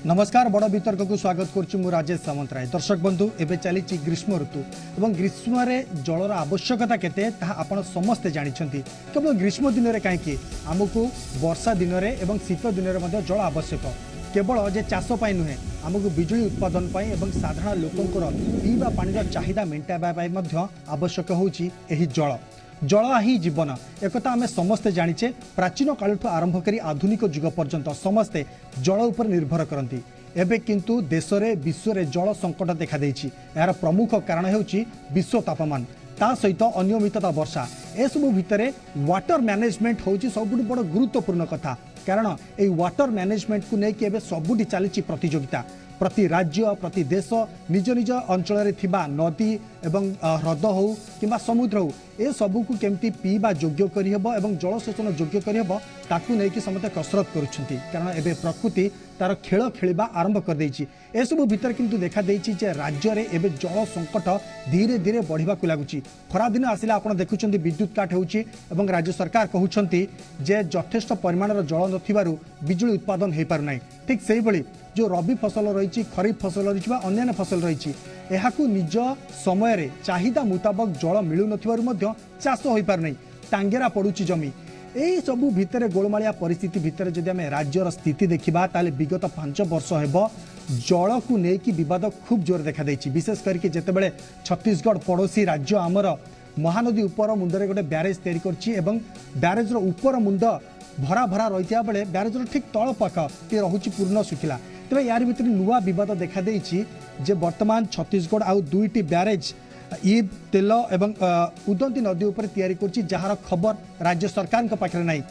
नमस्कार बड़ वितर्क को स्वागत करुँ राजेश सामंतराय। दर्शक बंधु एवं चली ग्रीष्म ऋतु और ग्रीष्म जलर आवश्यकता केते आपण समस्ते जानते। केवल ग्रीष्म दिन में कहीं आमको वर्षा दिन में शीत दिन में जल आवश्यक केवल जे चाष नुहे आमको बिजुली उत्पादन और साधारण लोकंर पीवा पानी चाहिदा मेटाइबा आवश्यक होची जल। जल ही जीवन एक आम समस्ते जाचे। प्राचीन काल आरंभ कर आधुनिक जुग पर्यंत समस्ते जल उपर निर्भर करती। एबे किंतु देश में विश्व में जल संकट देखा देछि। यार प्रमुख कारण हेउछि विश्व तापमान ता सहित अनियमितता वर्षा। एसबू भितर वाटर मैनेजमेंट होछि सबुठ बड़ गुरुत्वपूर्ण कथा। कारण ए वाटर मैनेजमेंट को लेकिन सबुठी चली प्रतियोगिता। प्रति राज्य प्रति देश निज निज अंचल नदी एवं ह्रद हो कि समुद्र हो ए सबू को केमती पीवा योग्य करहब एवं जलसेचन योग्य करहब ताकू नहीं समस्त कसरत करुछंती। कारण एबे प्रकृति तार खेल खेलिबा आरंभ कर देछि। ए सबू भीतर किंतु देखा देछि जे राज्य रे एबे जल संकट धीरे धीरे बढ़िबा को लागुछि। खरा दिन आसिला आपण देखुछंती विद्युत काट होउछि एवं राज्य सरकार कहउछंती जे यथेष्ट परिमाणर जल नथिबारु बिजुली उत्पादन हे पार नाही। ठीक सेही भली जो रबी फसल रही खरीफ फसल रही अन्य फसल रही यहाकू निज समय रे चाहिदा मुताबक जल मिलू नथिबारु चाष हो पार नहीं। टांगेरा पड़ुची जमी यही सबू भितर गोलमालिया परिस्थिति भितर जदि आम राज्यर स्थिति देखा ताले विगत 5 वर्ष हेब जल को लेकिन बद खूब जोर देखा देछि। विशेष करके जेतेबेले छत्तीसगढ़ पड़ोसी राज्य आमर महानदी उपर मुंडरे गोटे ब्यारेज तैयारी करछि एवं ब्यारेजर उपर मुंड भरा भरा रही बेले ब्यारेजर ठीक तल पाख ये रोचे पूर्ण सुखिला। तेज यार भीतर नुआ बद देखा देछि जे वर्तमान छत्तीसगढ़ आउ 2टी ब्यारेज ईब तेल एवं उदंती नदी उपर तैयारी करछि जहार खबर राज्य सरकार के पाखे नहीं।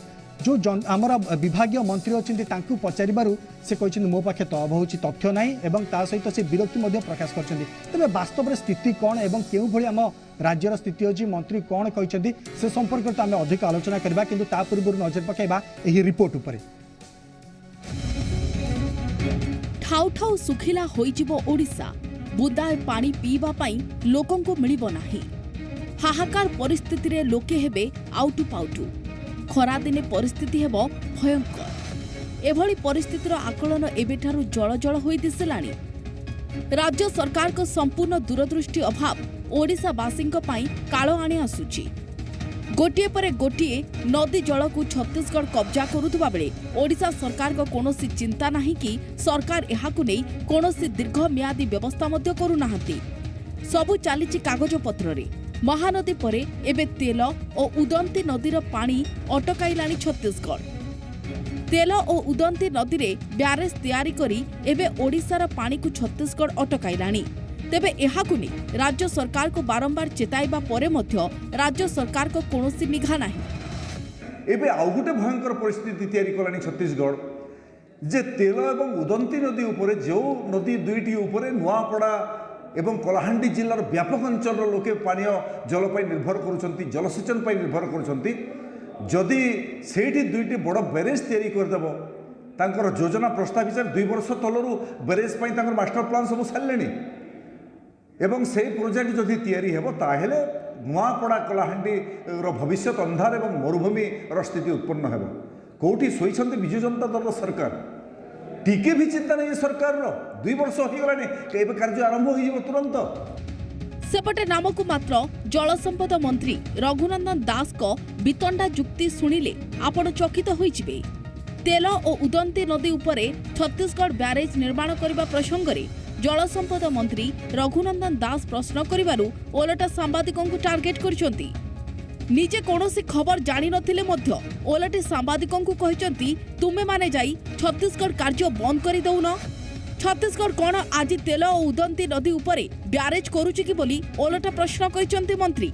जो आमर विभागीय मंत्री अच्छा पचारू से कहते मो पाखे तब हो तथ्य ना एवं ता सहित से विरक्ति प्रकाश कर तेज वास्तव स्थिति कौन एवं क्यों भली आम राज्यर स्थिति अच्छी मंत्री कौन कहते से संपर्क तो आम अधिक आलोचना करवा किंतु ता पूर्व नजर पकाइबा एही रिपोर्ट उपरे। ठाउ ठाउ सुखिला होइजिबो ओडिशा। बुदाए पानी पीवा पाई लोकन को मिलिबो नाही। हाहाकार परिस्थिति रे लोके हेबे आउटु पाउटु। खरा दिने परिस्थिति हेबो भयंकर। एभली परिस्थितिर आकलन एबेठारु जल जल होई दिसलानी। राज्य सरकार को संपूर्ण दूरदृष्टि अभाव ओडिशावासी पाई कालो आनी आसुची। गोटिए परे गोटिए नदी जल को छत्तीसगढ़ कब्जा करुवा बेले ओडिशा सरकार को कोनोसी चिंता नहीं कि सरकार एहाकु नै कोनोसी दीर्घ म्यादी व्यवस्था मध्य करू नाहंती। सबु चालिछि कागज पत्र रे। महानदी परे एबे तेल और उदंती नदीर पानी अटकाइलानी छत्तीसगढ़। तेल और उदंती नदी रे ब्यारेज तैयारी करी एबे ओडिशार पानी को छत्तीसगढ़ अटकाइलानी। तेबे एहाकु नै राज्य सरकार को बारंबार चेताइबा परे मध्य राज्य सरकार को कोनोसी निघा नाही। एबे आउ गोटे भयंकर परिस्थिति तैयारी कलानी छत्तीसगढ़ जे तेल एवं उदंती नदी उपरे जो नदी दुईटी उपरे नुआपड़ा एवं कलाहांडी जिलार व्यापक अंचल लोके पानीय जल पर निर्भर करुछंती जलसेचन पर निर्भर करुछंती। जदि सेठी दुईटी बड़ ब्यारेज तैयारी करदेव तांकर योजना प्रस्ताव हिसाब 2 वर्ष तलरू ब्यारेज पर तांकर मास्टर प्लान सब सारलेनी एवं से प्रोजेक्ट जदि तैयारी हेबो ताहेले नुआपड़ा कलाहांडी भविष्य अंधार एवं मरुभूमि स्थिति उत्पन्न हेबो। कोठी सोईछंती बिजु जनता दल सरकार टिके भी चिंता नहीं सरकार 2 वर्ष हो गलानी केबे कार्य आरंभ होई जिवो तुरंत। सेपटे नामकु मात्र जल संपद मंत्री रघुनंदन दास को वितंडा जुक्ति सुनिले आपण चकित होई जिवे। तेल और उदंती नदी उपरे छत्तीसगढ़ ब्यारेज निर्माण करबा प्रसंग रे जल संपद मंत्री रघुनंदन दास प्रश्न करिवारु ओलटा सांबादिकों को टार्गेट करचंती। निजे कोनोसी खबर जानि नथिले मध्य ओलटे सांबादिकों को कहचंती तुमे माने जाई छत्तीसगढ़ कार्य बंद करि दउन। छत्तीसगढ़ कोन आज तेल और उदंती नदी उपरे ब्यारेज करूची कि बोली ओलटा प्रश्न करचंती मंत्री।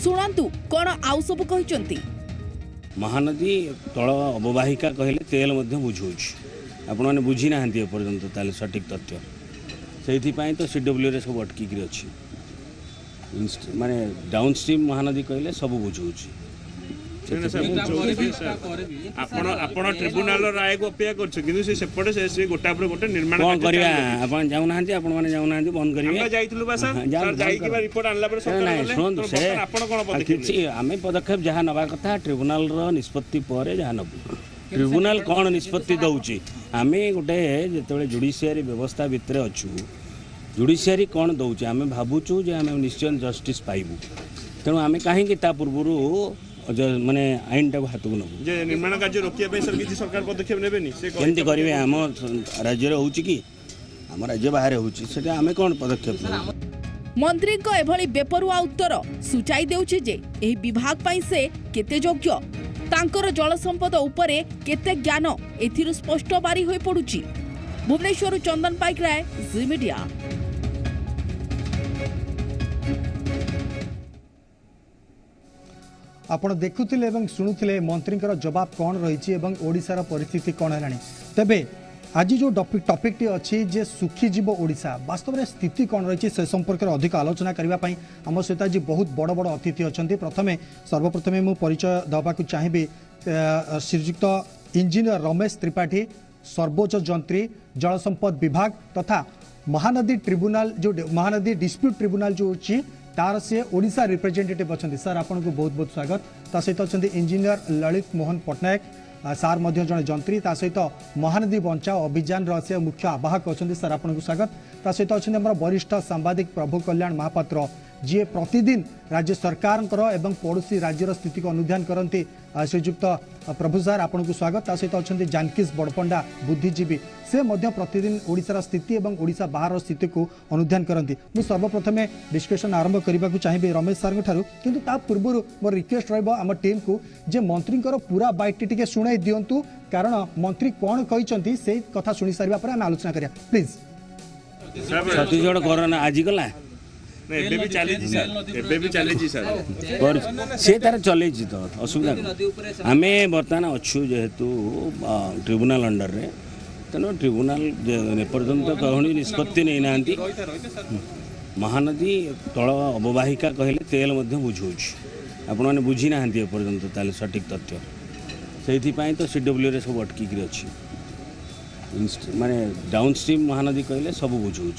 सुनंतु कोन आउ सब कहचंती। महानदी तल अववाहिका कहले तेल मध्य बुझौछ आपण माने बुझी नाहंती पर्यंत ताले सटीक तथ्य से तो सीडब्ल्यू रे सब अटकी अच्छी माने डाउनस्ट्रीम महानदी कहले सब बुझौछ। आपण ट्रिब्यूनल राय को अपेक्षा करछ किंतु से सेपटे से गोटा पर गोटे निर्माण कोन करिया आपण जाउ नाहंती आपण माने जाउ नाहंती बंद करिवे। हम जाइतलु बा सर जाई के रिपोर्ट आणला पर सरकार नहीं सुन से आपण कोन पदक्षेप किछि आमे पदक्षेप जहा नबा कथा ट्रिब्यूनल रो निष्पत्ति परे जहा नबु ट्रिब्यूनाल कौन निष्पत्ति दौची आम गोटे जो जुडिशियरी व्यवस्था भितर अच्छु जुडिशियरी कौन दौचे आम भावुचु जे आम निश्चय जस्टिस पाइबु तेणु आम कहीं पूर्व माने आईन टाक हाथ को नबू जे निर्माण कार्य रोकिया सर किसी सरकार पदक्षेप नेबेनी से केमती करेंगे आम राज्य होची कि आम राज्य बाहर होची सेटा आम कौन पदक्षेप नबू मंत्री को एभली बेपरुआ उत्तर सूचाई देउछि जे एही विभाग पई से केते योग्य तांकर जल संपद उपरे केते ज्ञान एथिरु स्पष्ट बारी होई पडुछि। भुवनेश्वर चंदन पाइक राय जी मीडिया। आपण देखुथिले एवं शुणुथिले मंत्रींकर जवाब कौन रही एवं ओडिशार परिस्थिति कौन है तेबे आज जो टॉपिक टी अच्छी जे सुखीजीव ओडिशा वास्तव में स्थिति कौन रही से संपर्क में अधिक आलोचना करने आम सहित आज बहुत बड़ बड़ अतिथि अच्छा प्रथमे सर्वप्रथमे मु परिचय देवाक चाहिए श्रीजुक्त इंजीनियर रमेश त्रिपाठी सर्वोच्च जंत्री जल संपद विभाग तथा महानदी ट्रिब्यूनाल जो महानदी डिस्प्यूट ट्रिब्यूनाल जो अच्छी तार से ओडिशा रिप्रेजेंटेटिव अच्छा सर आपको बहुत बहुत स्वागत ता सहित अच्छा इंजीनियर ललित मोहन पट्टनायक सार मध्य जड़े जंत्री ता सहित महानदी बंचाओ अभियान से मुख्य आवाहक अच्छा सर आपको स्वागत ता सहित अच्छा वरिष्ठ सांबादिक प्रभु कल्याण महापात्र जी प्रतिदिन राज्य सरकार एवं पड़ोसी राज्यर स्थिति को अनुध्यान करती श्रीजुक्त प्रभु सार आपको स्वागत ता सहित अच्छा जानकीस बड़पंडा बुद्धिजीवी से मध्य प्रतिदिन ओडिशार स्थिति और ओडिशा बाहर स्थिति को अनुध्यान करती मु सर्वप्रथमे डिस्कशन आरंभ करने को चाहिए रमेश सार किंतु ता पूर्व मोर रिक्वेस्ट रम टीम को जे मंत्री पूरा बाइट टी शुणाई दिंतु कारण मंत्री कौन कहते से कथा शुणी सारा पर आम आलोचना करिया प्लीज। छत्तीसगढ़ कोरोना आज गला एबे भी चली सर से तार चले तो असुविधा आम बर्तमान अच्छु जेहेतु ट्रिब्यूनाल अंडर रे तेणु ट्रिब्यूनाल एपर्यंत कहनी निष्पत्ति नहीं ना महानदी तल अववाहिका कहले तेल बुझाऊँ आपण मैंने बुझी ना एपर्यंत ताले सठिक तथ्य से तो सीडब्ल्यू सब अटकिक अच्छी माने डाउन स्ट्रीम महानदी कहले सब बुझाऊँ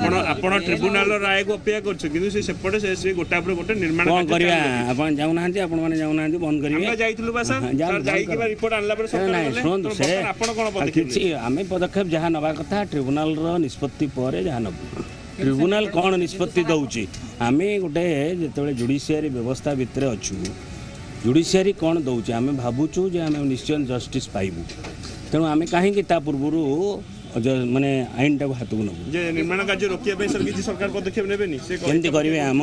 आपण ट्रिब्यूनाल राय को अपेक्षा करछ किंतु से सेपटे से गोटा पर गोटे निर्माण कोन करिया आपण जाउ ना आपण माने जाउ ना बंद करिवे हम जाइथलु बा सर जाई के रिपोर्ट आनला पर सरकार नहीं सुन से आपण कोन पदक्षेप किछि आमे पदक्षेप जहा नबा कथा ट्रिब्यूनाल रो निष्पत्ति परे जहा नबु ट्रिब्यूनाल कोन निष्पत्ति दउची आमे गोटे जेतेबे जुडिशियरी व्यवस्था भितर अछु जुडिशियरी कोन दउची आमे भाबुचु जे आमे निश्चय जस्टिस पाइबु तेणु आमे काहे ता पूर्वरु माने आईन टाक हाथ को नबू जे निर्माण कार्य रोकिया सर किसी सरकार पदक्षेप नेबेनी से केमती करेंगे आम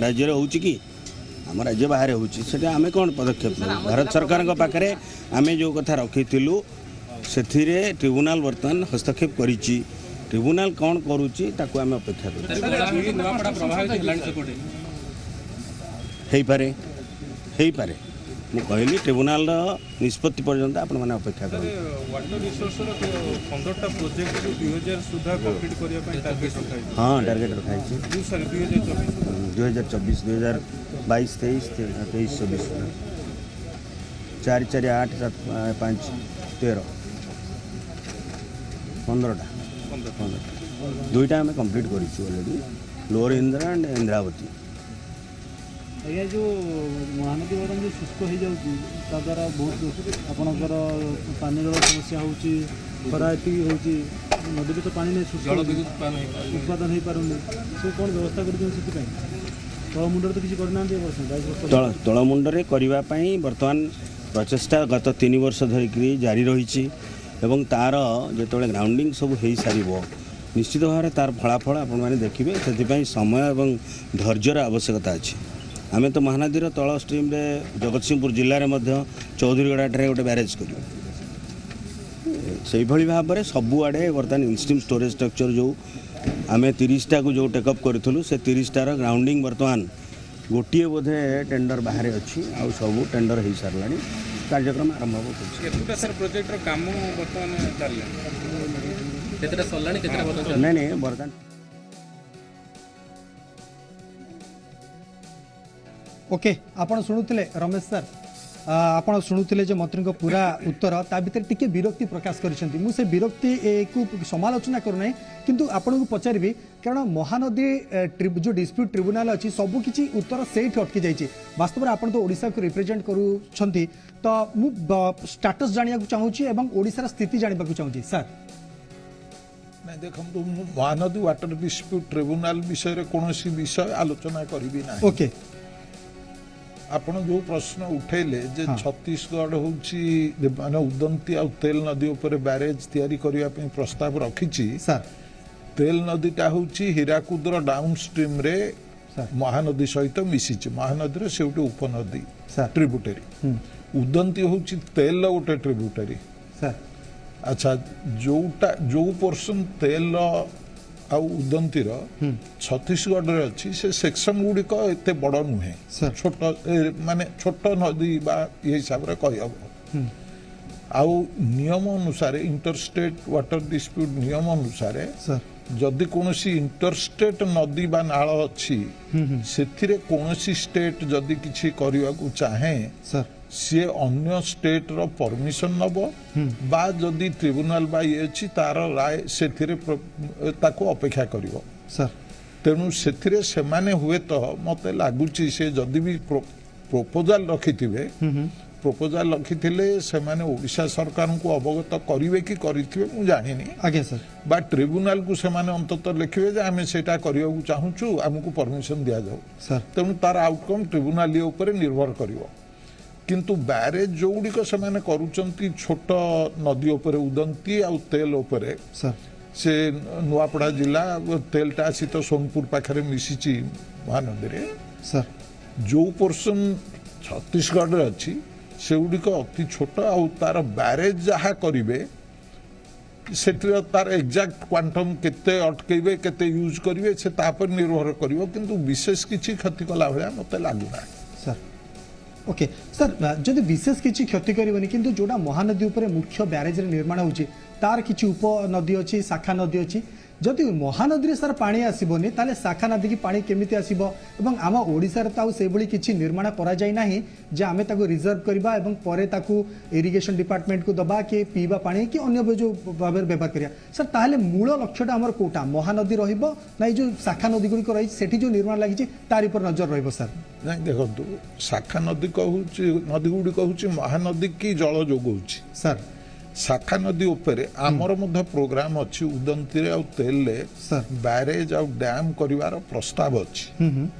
राज्य होची कि आम राज्य बाहर होची सेटा आम कौन पदक्षेप नबू भारत सरकार पाखे आम जो कथा रखी से ट्रिब्यूनाल बर्तमान हस्तक्षेप करिछि ट्रिब्यूनाल कौन करुच्ची ताकू आम अपेक्षा कर मु कहली ट्रिब्यूनाल निष्पत्ति पर्यंत आपण माने अपेक्षा कर वाटर रिसोर्स रो 15टा प्रोजेक्ट 2000 सुधा कंप्लीट करिया पई टारगेट रखाई हां टारगेट रखाई छी सर 2024 2022 23 24 4 4 8 7 5 13 15टा दुईटा आम कंप्लीट करिछु already lower Indira and Indravati आज्ञा जो महानदी बर्तमान जो शुष्क हो जाता द्वारा बहुत आपणकर पानी जल समस्या होची खरा एति होची नदी तो पानी नहीं शुष्क उत्पादन हो पारुनी से कौन व्यवस्था कर तलमुंडर तो किसी करना तलमुंडरे करने बर्तमान प्रचेषा गत 3 वर्ष धरिक जारी रही तार जो ग्राउंडिंग सब हो सार निश्चित भाव तार फलाफल आपने देखिए से समय और धैर्यर आवश्यकता अच्छी आम तो महानदीर तल स्ट्रीम रे जगतसिंहपुर जिले में चौधरीगढ़ गोटे ब्यारेज कर भाव में सबुआड़े बर्तमान इनस्ट्रीम स्टोरेज स्ट्रक्चर जो आम 30टा को जो टेकअप करूँ से 30टार ग्राउंडिंग बर्तमान गोटे बोधे टेंडर बाहर अच्छी आ सब टेंडर हो सारा कार्यक्रम आरंभ हो सर प्रोजेक्ट काम नहीं बर्तमान ओके आपण शुणुले रमेश सर आपण शुणुले जे मंत्री को पूरा उत्तर ता भीतर टिके विरक्ति प्रकाश करिसेंती मु से विरक्ति को समालोचना करूना किंतु आपण को पचारिबी कारण महानदी जो डिस्प्यूट ट्रिब्यूनाल अच्छी सबु किछि उत्तर सेठ अटकी जाइछि वास्तव में आपण तो ओडिसा को रिप्रेजेंट करूछंती तो मु स्टेटस जानिया को चाहूछि एवं ओडिसा स्थिति जानिबा को चाहूछि सर नहीं देखो महानदी वाटर डिस्प्यूट ट्रिब्यूनाल विषय कौन विषय आलोचना करी ना ओके आपण जो प्रश्न उठेले जे छत्तीसगढ़ होची माने उदंती आ तेल नदी ऊपर बैरेज तैयारी करिया पे प्रस्ताव रखिछि सर तेल नदीटा होची हीराकुदर डाउन स्ट्रीम रे महानदी सहित मिसिछि महानदी रे सेउटे उपनदी ट्रिब्यूटरी उदंती होची तेल गोटे ट्रिब्यूटरी सर अच्छा जो पोर्शन तेल आ उदंतीर छत्तीसगढ़ रे अच्छी से सेक्शन गुड़िक एते बड़ नुहे छोट माने छोट नदी बा ये हिसाब रे कहि हबो आउ नियम अनुसार इंटरस्टेट वाटर डिस्प्यूट नियम अनुसार जदि कोनोसी इंटरस्टेट नदी बा नाळ अच्छी सेथिरे कोनोसी स्टेट जदि किछि करिवा को चाहे सी अन्य स्टेट रो परमिशन नबो बा जदि ट्रिब्यूनाल बा ये अछि तार राय सेथिरे ताको अपेक्षा करिवो सर तेणु सेथिरे सेमाने हुए तो मते लागुची से जदि भी प्रपोजल रखिथिबे प्रपोजल रखिथिले सेमाने ओडिशा सरकार को अवगत करिवे कि करिथिबे मु जानिनी आगे सर बा ट्रिब्यूनाल को सेमाने अंततः लिखिबे जे आमे सेटा करियो को चाहूछु हमकु परमिशन दिया जाऊ सर तेणु तार आउटकम ट्रिब्यूनाल ऊपर निर्भर करिवो किंतु बैरेज जो गुड़िक से करुचंती छोट नदी उपरे उदंती आ तेल उपरे से नुआपड़ा जिला तेलटा आसी तो सोनपुर पाखरे मिसिची महानदी रे सर जो पोर्शन छत्तीसगढ़ रे अछि से गुड़िक अति छोट आ तार बैरेज जहा करिवे सेतिर तार एग्जैक्ट क्वांटम केते अटकेबे केते यूज करिवे से तापर निर्भर करिवो किंतु विशेष किछि क्षति कला भला मते लागुना सर ओके सर जदि विशेष किसी क्षति करबनी किंतु जोड़ा महानदी ऊपर मुख्य बैरेज रे निर्माण होची तार किसी उपनदी अच्छी शाखा नदी अच्छी जदि महानदी रे सर पानी आसीबनी ताले शाखा नदी की पानी केमिति आसीबो एवं आम ओडिसा रे ताउ सेबळी किछि निर्माण करा जाय नाही जे आमे ताको रिजर्व करबा एवं परे ताको इरिगेशन डिपार्टमेंट को दबा के पीबा पानी कि अन्य जो भाबे व्यवहार करिया सर ताले मूल लक्ष्यटा हमर कोटा महानदी रहिबो नै जो शाखा नदी गुडी को रही सेठी जो निर्माण लागिछि तारि पर नजर रहिबो सर नहीं देखो शाखा नदी कहूँ नदी गुड़ी कहूँ महानदी की जल जोगाऊँ सर शाखा नदी उपरे आमर मध्य प्रोग्राम अच्छी उदंती आ तेल बैरेज आ डैम करिवार प्रस्ताव अच्छी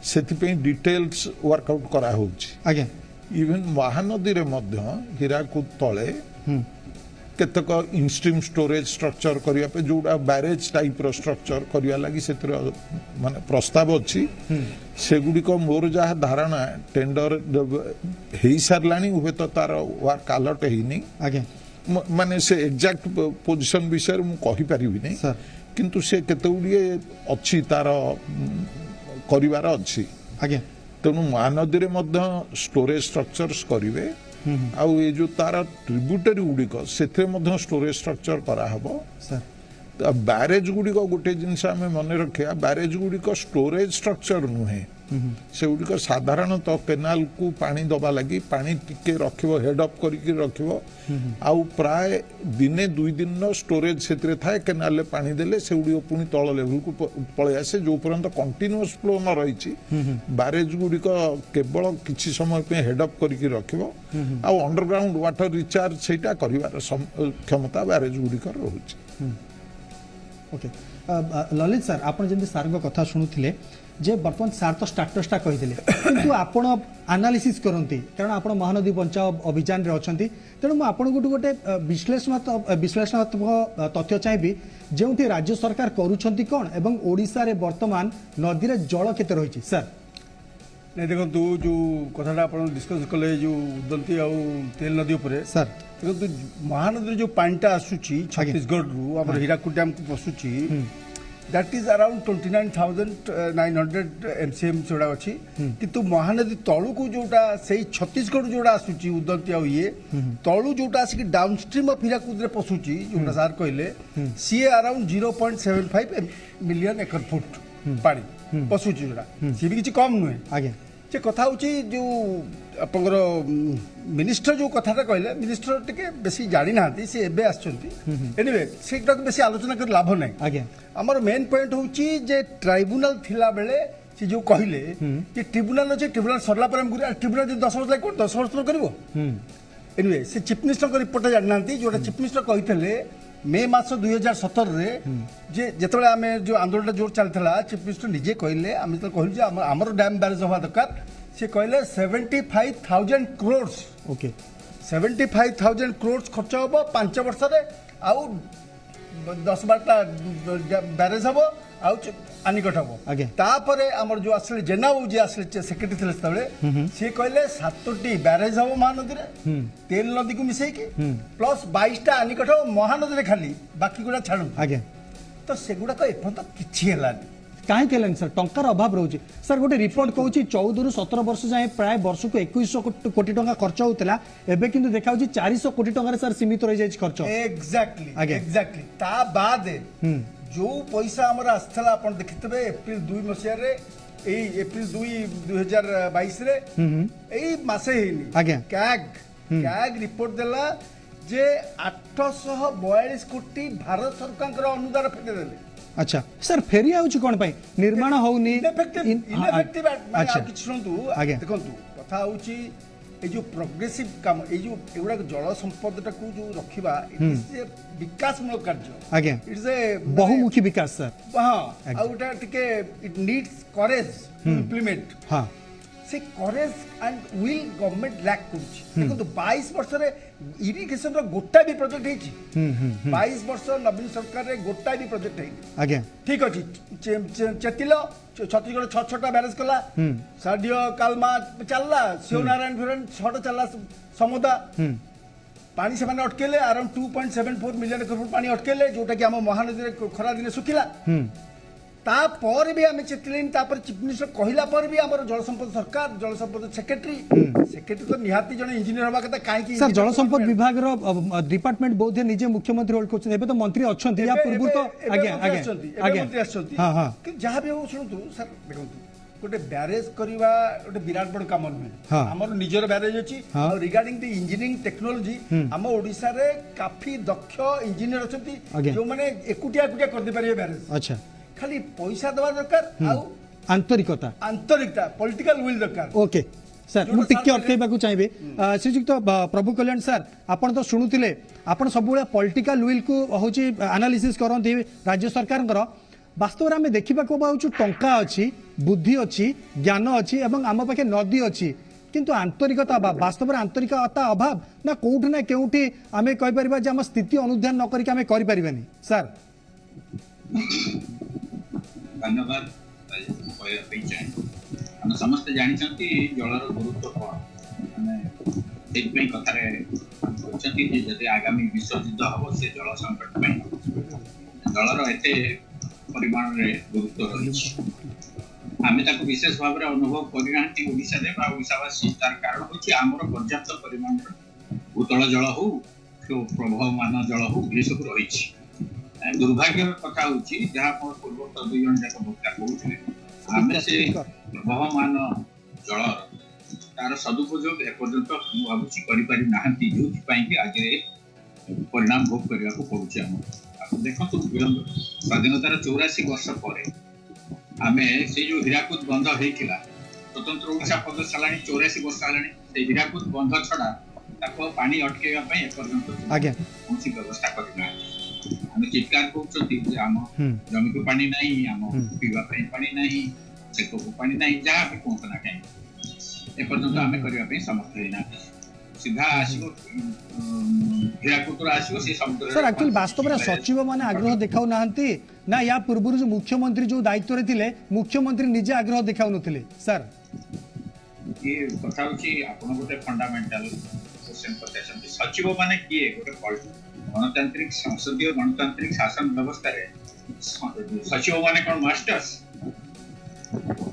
से डिटेल्स वर्कआउट करा होची इवन महानदी रे मध्य हीराकुद तले केतक इनस्ट्रीम स्टोरेज स्ट्रक्चर करिया पे जोड़ा बैरेज टाइप रो स्ट्रक्चर करिया लागि सेतिर माने प्रस्ताव अछि सेगुडी को मोर जहा धारणा टेंडर हेई सारलानी हुए तो तार वर्क अलर्ट हेनी आगे माने से एग्जैक्ट पोजीशन विषय मु कहि परिबि नै किंतु से केतउडिए अछि तार करिवार अछि आगे तेणु महानदी रे मध्य स्टोरेज स्ट्रक्चर्स करिवे आउ ये जो तार ट्रिब्यूटरी गुड़िक से स्टोरेज स्ट्रक्चर करा हबो बैरेज गुड़िक गोटे जिनस आम मन रखा बैरेज गुड़िक स्टोरेज स्ट्रक्चर नुहे से गुड़िक साधारणतः केनाल को पानी दबा लगी पानी टिके रखिबो हेड अप करके रखिबो आउ प्राय दिने दुई दिन स्टोरेज से थाए केनाल पानी देले से गुड़िक पुणी तल लेवल को पळे आसे जो पर्यंत कंटिन्यूअस फ्लो न रही बैरेज गुड़िक केवल किछि समय पे हेड अप करके रखिबो आउ अंडरग्राउंड वाटर रिचार्ज सेटा करिवार क्षमता बैरेज गुड़िक रहउछि ओके ललित सर आपन जंदी सार को कथा सुनुथिले जे वर्तमान सार तो स्टाटसटा कहिदिले किंतु आपण एनालिसिस करंती कारण आपण महानदी बचाओ अभियान रे अछंती तेणु मु आपण गोटे विश्लेषणात्मक तथ्य चाहिबी जेउठी राज्य सरकार करूछंती कोन एवं ओडिसा रे वर्तमान नदी रे जल केते रहिछि सर नहीं देखो जो कथाटा आप डिस्कस कले जो उदंती आ तेल नदी उपरे सर देखो महानदी जो पानीटा आसूची छत्तीसगढ़ रु आम हीराकुद डैम को पशुची दैट इज अराउंड 29,900 MCM जोड़ा अच्छी किंतु महानदी तलू को जोटा से छत्तीसगढ़ जोड़ा आसूची उदंती आ ये तलू जोटा आसिक डाउनस्ट्रीम ऑफ हीराकुद रे पशुची जोटा सार कहले सी अराउंड 0.75 मिलियन एकर फुट पानी पशुची जोड़ा सी भी किसी कम नुहे आगे যে কথা হচ্ছে যে আপনার মিনিষ্টর যে কথাটা কহিলে মিনিষ্টর টিকে বেশি জানি না সে এবে আসছেন এনিওয়ে সেটা বেশি আলোচনা করে লাভ নাই আজ্ঞা আমার মেন পয়েন্ট হচ্ছে যে ট্রাইব্যুনাল থিলা বেলে সে যে কহিলে যে ট্রিব্যুনাল আছে ট্রিব্যুনাল সরলা পরে ট্রিব্যুনাল যদি 10 বর্ষ লাগে 10 বর্ষ করব এনিওয়ে সে চিফ মিনিষ্টর রিপোর্টটা জানি না যেটা চিফ মিনিষ্টর কহিলে মে মাস 2017 রে যে যেতবে আমি যে আন্দোলনটা জোর চালিଥିଲା চিফ মিনিষ্টর নিজে কহিলে আমি তো কহিল যে আমার ড্যাম ব্যারেজ হওয়া দরকার সে কহিলে 75,000 crores ওকে 75,000 crores খরচ হব 5 বর্ষরে আউ 10-12টা ব্যারেজ হব আউ আনিকট হব তাপরে আমার যে আসলে জেনাবাবু যে আসলে সেক্রেটারি ଥିଲେ সেতবে সে কহিলে 7টি ব্যারেজ হব মহানদীরে তেল নদীকে মিশাইকি প্লস 22টা আনিকট হব মহানদীরে খালি বাকি গুড়া ছাড়ু আজ্ঞা তো সেগুড়াক এপর্যন্ত কিছু হেলানি कहीं हेलानी सर टंकार अभाव रोचे सर गोटे रिपोर्ट कहूँ 14 ରୁ 17 वर्ष जाए प्राय वर्ष को 2100 कोटी टंका खर्च होता एवं किंतु देखा 400 कोटी टंका सर सीमित रही जाए खर्च एग्जैक्टली ता बाद जो पैसा आमर आसला आप देखिथे एप्रिल 2 मसीह एप्रिल 2 2022 रे एई मासे हेनी कैग रिपोर्ट देला जे 842 कोटी भारत सरकार अनुदान फेटे देले अच्छा सर फेरी आउची कोन पाई निर्माण होउनी इनफेक्टिव अच्छा किछ सुनतु देखंतु कथा होउची ए जो प्रोग्रेसिव काम ए जो एगुडा जल संपदटा को जो रखिबा इट इज ए विकासमूलक कार्य आगे इट इज ए बहुमुखी विकास सर हां आउटा टिके it needs courage to implement हां से courage and will government lack करछि देखो 22 वर्ष रे इरिगेशन रो गोटा भी प्रोजेक्ट हेछि 22 वर्ष नवीन सरकार रे गोटा भी प्रोजेक्ट हेछि आगे ठीक अछि चेतिलो छत्तीसगढ़ 6-6टा बैरेज कला साडियो कालमा चलला शिवनारायण फिरन 6टा चलला समुदा पानी से माने अटकेले अराउंड 2.74 मिलियन करोड़ पानी अटकेले जोटा कि हम महानदी रे खरा दिन सुखिला तापर भी आम चेतिलेनी तापर चीफ मिनिस्टर कहला पर भी हमर जल संपद सरकार जल संपद सेक्रेटरी तो निहाती जने इंजीनियर हवा कथा काहे कि सर जल संपद विभाग रो डिपार्टमेंट बोधे निजे मुख्यमंत्री होल्ड करछन एबे तो मंत्री अछंती या पूर्व तो आगे मंत्री अछंती हां कि जहां भी हो सुनतु सर देखंतु गोटे बैरेज करवा गोटे विराट बड़ काम नुहे हमर निजर बैरेज अछि और रिगार्डिंग द इंजीनियरिंग टेक्नोलॉजी हम ओडिसा रे काफी दक्ष इंजीनियर अछंती जो माने एकुटिया कर दे परिए बैरेज अच्छा खाली पैसा देवा दरकार आउ आंतरिकता पॉलिटिकल विल दरकार ओके सर मु टिके अटकेबा को चाहिबे श्रीजुक्त प्रभु कल्याण सर आपण तो सुनुतिले आपण सब बेला पॉलिटिकल विल को होची एनालिसिस करंती राज्य सरकार कर वास्तव में आम देखा पाऊँ टंका अच्छी बुद्धि अच्छी ज्ञान अच्छी एवं आम पाखे नदी अच्छी किंतु आंतरिकता अभाव वास्तव में आंतरिकता अभाव ना कौटी ना कौटी आम कहीपर आम स्थिति अनुधान न करके आम करें सर धन्यवाद हम समस्त जानते जलर गुरुत्व कौन कथार आगामी विश्वयुद्ध हम से जल संकट जलर एत परिमाण गुरुत्व रही आम विशेष भाव में अनुभव करना ओडावासी तार कारण हूँ आमर पर्याप्त परिमाण भूतल जल हो प्रभावमान जल हो ये सब रही दुर्भाग्य कथा हूँ जहाँ पूर्वोत्तर दुई जन जाक वक्ता कहते आम से प्रभावमान जल तार सदुपयोग एपर्यंत भावुँ करना जो आज परिणाम भोग करने को पड़ुचे देखो स्वाधीनतार 84 वर्ष पर आम से जो हीराकुद बंध होता स्वतंत्र ओडिशा पद सारा 84 वर्ष है हीराकुद बंध छड़ा पानी अटकेवाई कौन व्यवस्था करना आम चित्कार कहते आम जमी को पानी ना आम पीवाई पानी ना सेक को पानी ना जहाँ भी कहते ना कहीं एपर्यंत आम करने समर्थ होना सीधा आसो हीराकुद आसो से समुद्र सर एक्चुअली वास्तव में सचिव माने आग्रह देखाउ नाहंती ना या पूर्व जो मुख्यमंत्री जो दायित्व रे थिले मुख्यमंत्री निजे आग्रह देखाउ नथिले सर ये कथा होची आपण गोटे फंडामेंटल क्वेश्चन पचासंती सचिव माने किए गोटे गणतांत्रिक संसदीय गणतांत्रिक शासन व्यवस्था रे सचिव माने कोन मास्टर्स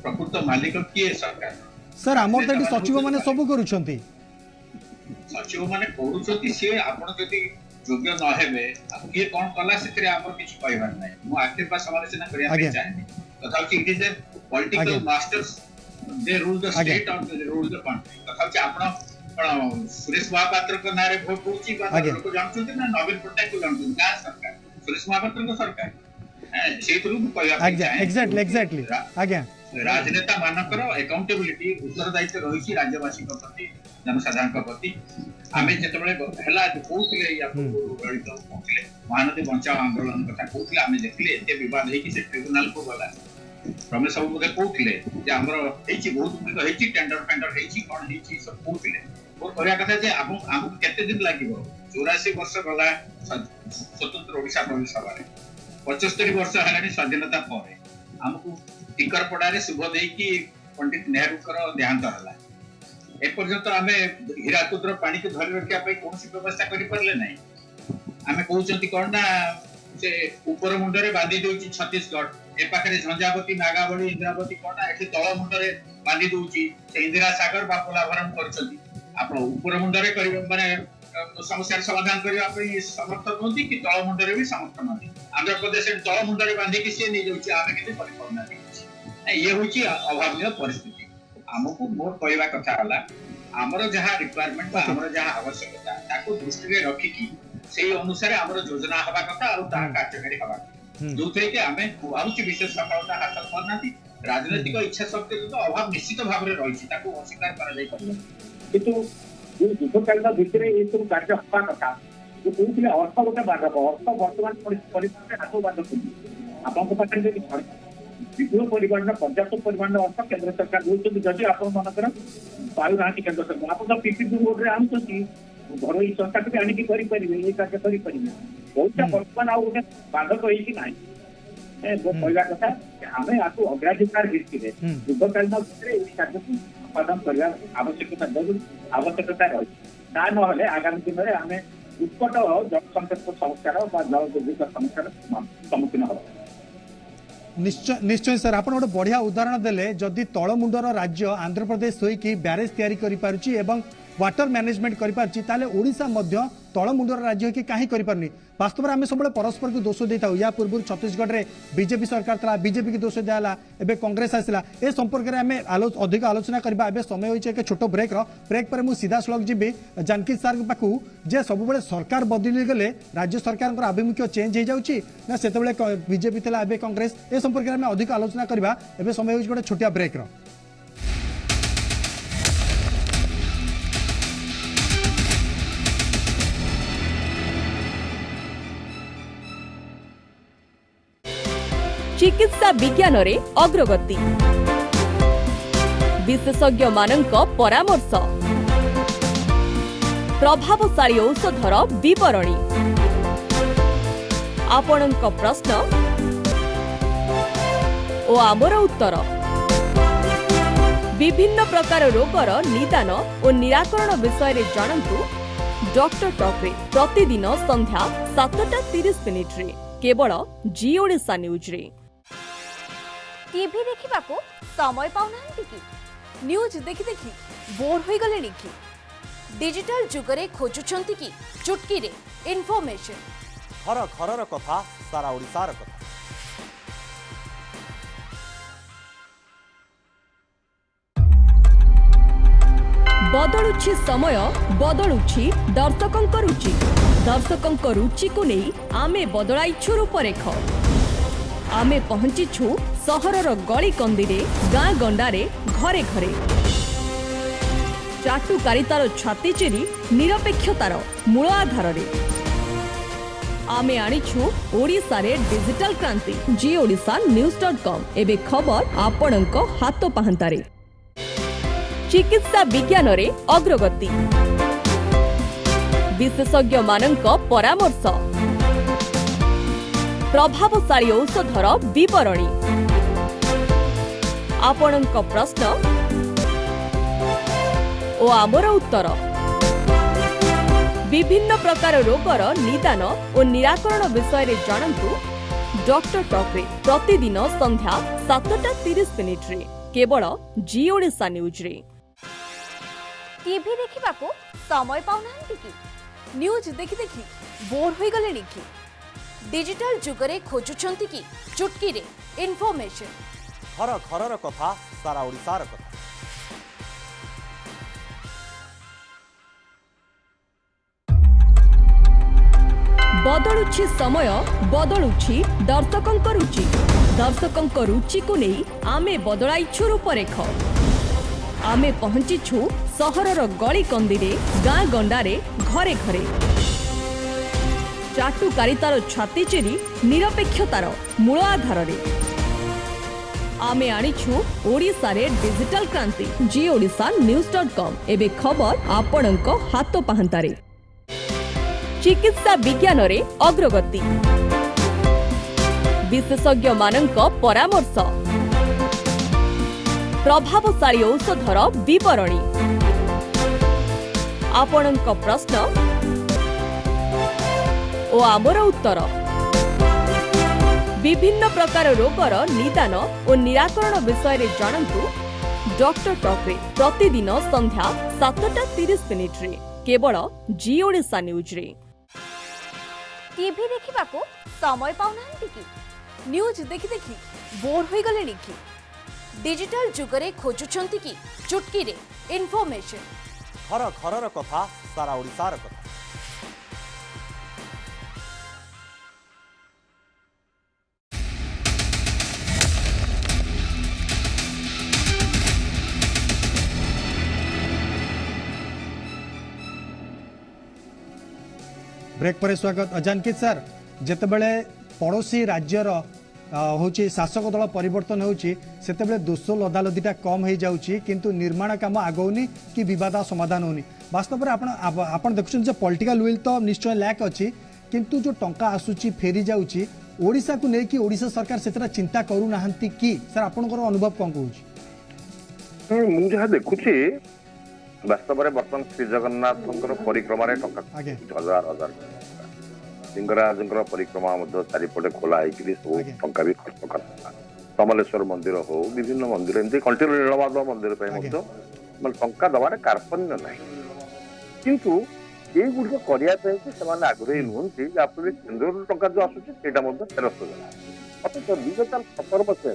प्रकृत मालिक किए सरकार सर हमर तटी सचिव माने सब करूछंती सचिव माने करूछंती से आपण जदी योग्य न हेबे किए कोन कला सेतरे हमर किछ कहबार नै मु आखिर बा समालोचना करिया चाहनी तथा कि it is A political masters they rule the state और दे रूल द कंट्री कथा जे आपण सुरेश महापात्र को नारे वोट होची बा लोक जानछन ना नवीन पटनायक को जानछन का सरकार सुरेश महापात्र को सरकार से थ्रू कहया एग्जैक्टली आज्ञा राजनेता मानकर अकाउंटेबिलिटी उत्तरदायित्व रही राज्यवासी प्रति जनसाधारण प्रति आम जो है कहते महानदी बचाओ आंदोलन कथा कहते आम देखिले एत बद हो ट्रिब्यूनाल को गला रमेश बाबू बोधे कहते बहुत गुड़िक टेंडर फेंडर कौन सब कहते मोर कहया कथा आमको केते दिन लगे 84 वर्ष गला स्वतंत्र ओडिशा प्रदेश सभा 75 वर्ष है स्वाधीनता पर आमको टिकरपड़ा शुभ देकी पंडित नेहरू देहांत है एपर्यंत आम हीराकुद्र पानी को धरी रखा कौन व्यवस्था करें ना आम कहते कौन ना से ऊपर मुंडे बांधी दूसरी छत्तीसगढ़ ए पाखे झंझावती नागावली इंद्रावती कौन ना ये तल मुंडे बांधी दूसरी इंदिरा सागर बा पोलाभरम कर ऊपर मुंडे माने समस्या समाधान करने समर्थ नुहति कि तल मुंडे भी समर्थ नुहति आंध्र प्रदेश तल मुंडे बांधिकी सी नहीं जाऊँगी आम कि ये हूँ अभावन परिस्थिति आमको मोर कहवा कथा आमर जहाँ रिक्वायरमेंट आमर जहाँ आवश्यकता ताको दृष्टि रखिकी से अनुसार आमर योजना हवा कथा और कार्यकारी हवा जो थे कि आम बहुत विशेष सफलता हासिल करना राजनैतिक इच्छा शक्ति तो अभाव निश्चित भाव में रही अस्वीकार कर युद्धकालीन भितर ये सब कार्य हवा कथा जो कहते अर्थ गोटे बाधक अर्थ बर्तमान परिस्थिति हाथ बाधक आपको पाखे विपुल परिमाण पर्याप्त परिमाण अर्थ केंद्र सरकार दूसरी जदि आप मनकर पाऊ ना केंद्र सरकार आप पीपीपी बोर्ड आन घर संस्था भी आणिकी करेंगे ये कार्य करेंगे बहुत बर्तमान आउ गोटे बाधक होना कहवा कथा आम आपको अग्राधिकार दृष्टि युद्धकालीन भितर कार्य को उत्पादन करने आवश्यकता रही ता ना आगामी दिन में आम उत्कट जल संकट समस्या जल दुर्भिक्ष समस्या सम्मुखीन हम निश्चय सर आप गोटे बढ़िया उदाहरण देले जदि तलमुंडर राज्य आंध्र प्रदेश होइकी ब्यारेज तैयारी करि पारुची एवं वाटर मैनेजमेंट करि पारुची ताले ओडिशा मध्य तलमुंडर राज्य होइकी काहे करि पारनी वास्तव में आम सब परस्पर को दोष देता या पूर्व छत्तीसगढ़ में बीजेपी सरकार था बीजेपी की दोष दिला एवं कांग्रेस आसला ए संपर्क में आम अधिक आलोचना करबा एबे समय होइछे एक छोट ब्रेक पर मु सीधा सड़क जीवी जानकी सार पाखु जे सब सरकार बदली गले राज्य सरकार आभिमुख्य चेंज हो जाउची ना सेतबेले बीजेपी था एबे कांग्रेस ए संपर्क में अधिक आलोचना करबा एबे समय होइछे गोटे छोटिया ब्रेक चिकित्सा विज्ञान रे अग्रगति विशेषज्ञ मानक परामर्श प्रभावशाली औषधर विवरणी आपणक प्रश्न ओ आमर उत्तर विभिन्न प्रकार रोगर निदान और निराकरण विषय रे जानतु डॉक्टर टॉक रे प्रतिदिन संध्या 7:30 रे केवल जी ओडिशा न्यूज रे टीवी देखा समय पाऊना कि न्यूज देखि देखि बोर हो गले कि डिजिटल जुगरे खोजुछंती कि चुटकी रे इन्फॉर्मेशन घर घर कथा सारा ओडिशार कथा बदलुछि समय बदलुछि दर्शकंक रुचि दर्शकंक रुचि को नहीं आमे बदलाइछु रूपरेख आमे पहुंचीछु सहरर गली कंदीरे गाँ गंडारे घरे घरे चाटुकारितार छाती चिरी निरपेक्षतार मूल आधार रे आमे आनिछु ओडिशा रे डिजिटल क्रांति जी ओडिशा न्यूज.com एबे खबर आपणक हाथ पाहंतारे चिकित्सा विज्ञान रे अग्रगति विशेषज्ञ मानक परामर्श प्रभावशाली औषधर विवरणी आपणक प्रश्न ओ आमर उत्तर विभिन्न प्रकार रोगर निदान और निराकरण विषय रे जानतु डॉक्टर टॉक रे प्रतिदिन संध्या 7:30 रे केवल जी ओडिशा न्यूज रे टीवी देखा समय पाऊना कि न्यूज देखि देखि बोर हो गले कि डिजिटल जुगरे खोजुछंती कि चुटकी रे इन्फॉर्मेशन घर घर कथा सारा ओडिशार कथा बदलुछि समय बदलुछि दर्शकଙ୍କ रुचि दर्शकଙ୍କ रुचिକୁ ନେଇ ଆମେ ବଦଳାଇଛୁ ରୂପରେଖ ଆମେ ପହଞ୍ଚିଛୁ ସହରର ଗଳି କନ୍ଦିରେ ଗାଁ ଗଣ୍ଡାରେ ଘରେ ଘରେ ଚାଟୁକାରିତାର ଛାତି ଚିରି ନିରପେକ୍ଷତାର ମୂଳ ଆଧାରରେ ଆମେ ଆଣିଛୁ ଓଡ଼ିଶାରେ ଡିଜିଟାଲ କ୍ରାନ୍ତି ଜି ଓଡ଼ିଶା ନ୍ୟୁଜ୍.com ଏବେ ଖବର ଆପଣଙ୍କ ହାତ ପାହାନ୍ତାରେ ଚିକିତ୍ସା ବିଜ୍ଞାନରେ ଅଗ୍ରଗତି ବିଶେଷଜ୍ଞମାନଙ୍କ ପରାମର୍ଶ ପ୍ରଭାବଶାଳୀ ଔଷଧର ବିବରଣୀ ଆପଣଙ୍କ ପ୍ରଶ୍ନ ଓ ଆମର ଉତ୍ତର विभिन्न प्रकार रोगर निदान और निराकरण विषय रे जानतु डॉक्टर टॉक रे प्रतिदिन संध्या 7:30 रे केवल जी ओडिशा न्यूज रे टीवी देखिबा को समय पाउनांती की न्यूज देखि देखि बोर होई गलेनी की डिजिटल जुगरे खोजुछंती की चुटकी रे इन्फॉर्मेशन घर घर कथा सारा ओडिशार कथा ब्रेक पर स्वागत अजानकित सर जितेबले पड़ोसी राज्यर होची शासक दल परिवर्तन होची सेतेबले दोष लदालदीटा कम हो जाउची किंतु निर्माण काम आगौनी कि विवाद समाधान होनी वास्तव में आपण देखुछन जे पॉलिटिकल विल तो निश्चय लैक अछि किंतु जो टंका आसुची फेरी जाउची ओडिसा को लेकी ओडिसा सरकार सेतरा चिंता करू नाहंती कि सर आपनकर अनुभव कोन कहूची मु जहा देखुची वास्तव में बर्तमान श्री जगन्नाथ परिक्रमा टंका हजार हजार लिंगराज परिक्रमा चारिपटे खोला सब टंका भी खर्च करता समलेश्वर मंदिर हो विभिन्न मंदिर एमती कंटिन्यू नीलमाधव मंदिर टंका दबार कार्पण्य ना किंतु ये गुड़िक करने आग्रही नुहति जहाँफल केन्द्र टंका जो आसूसी फेरस्त अथच 2017 मसीह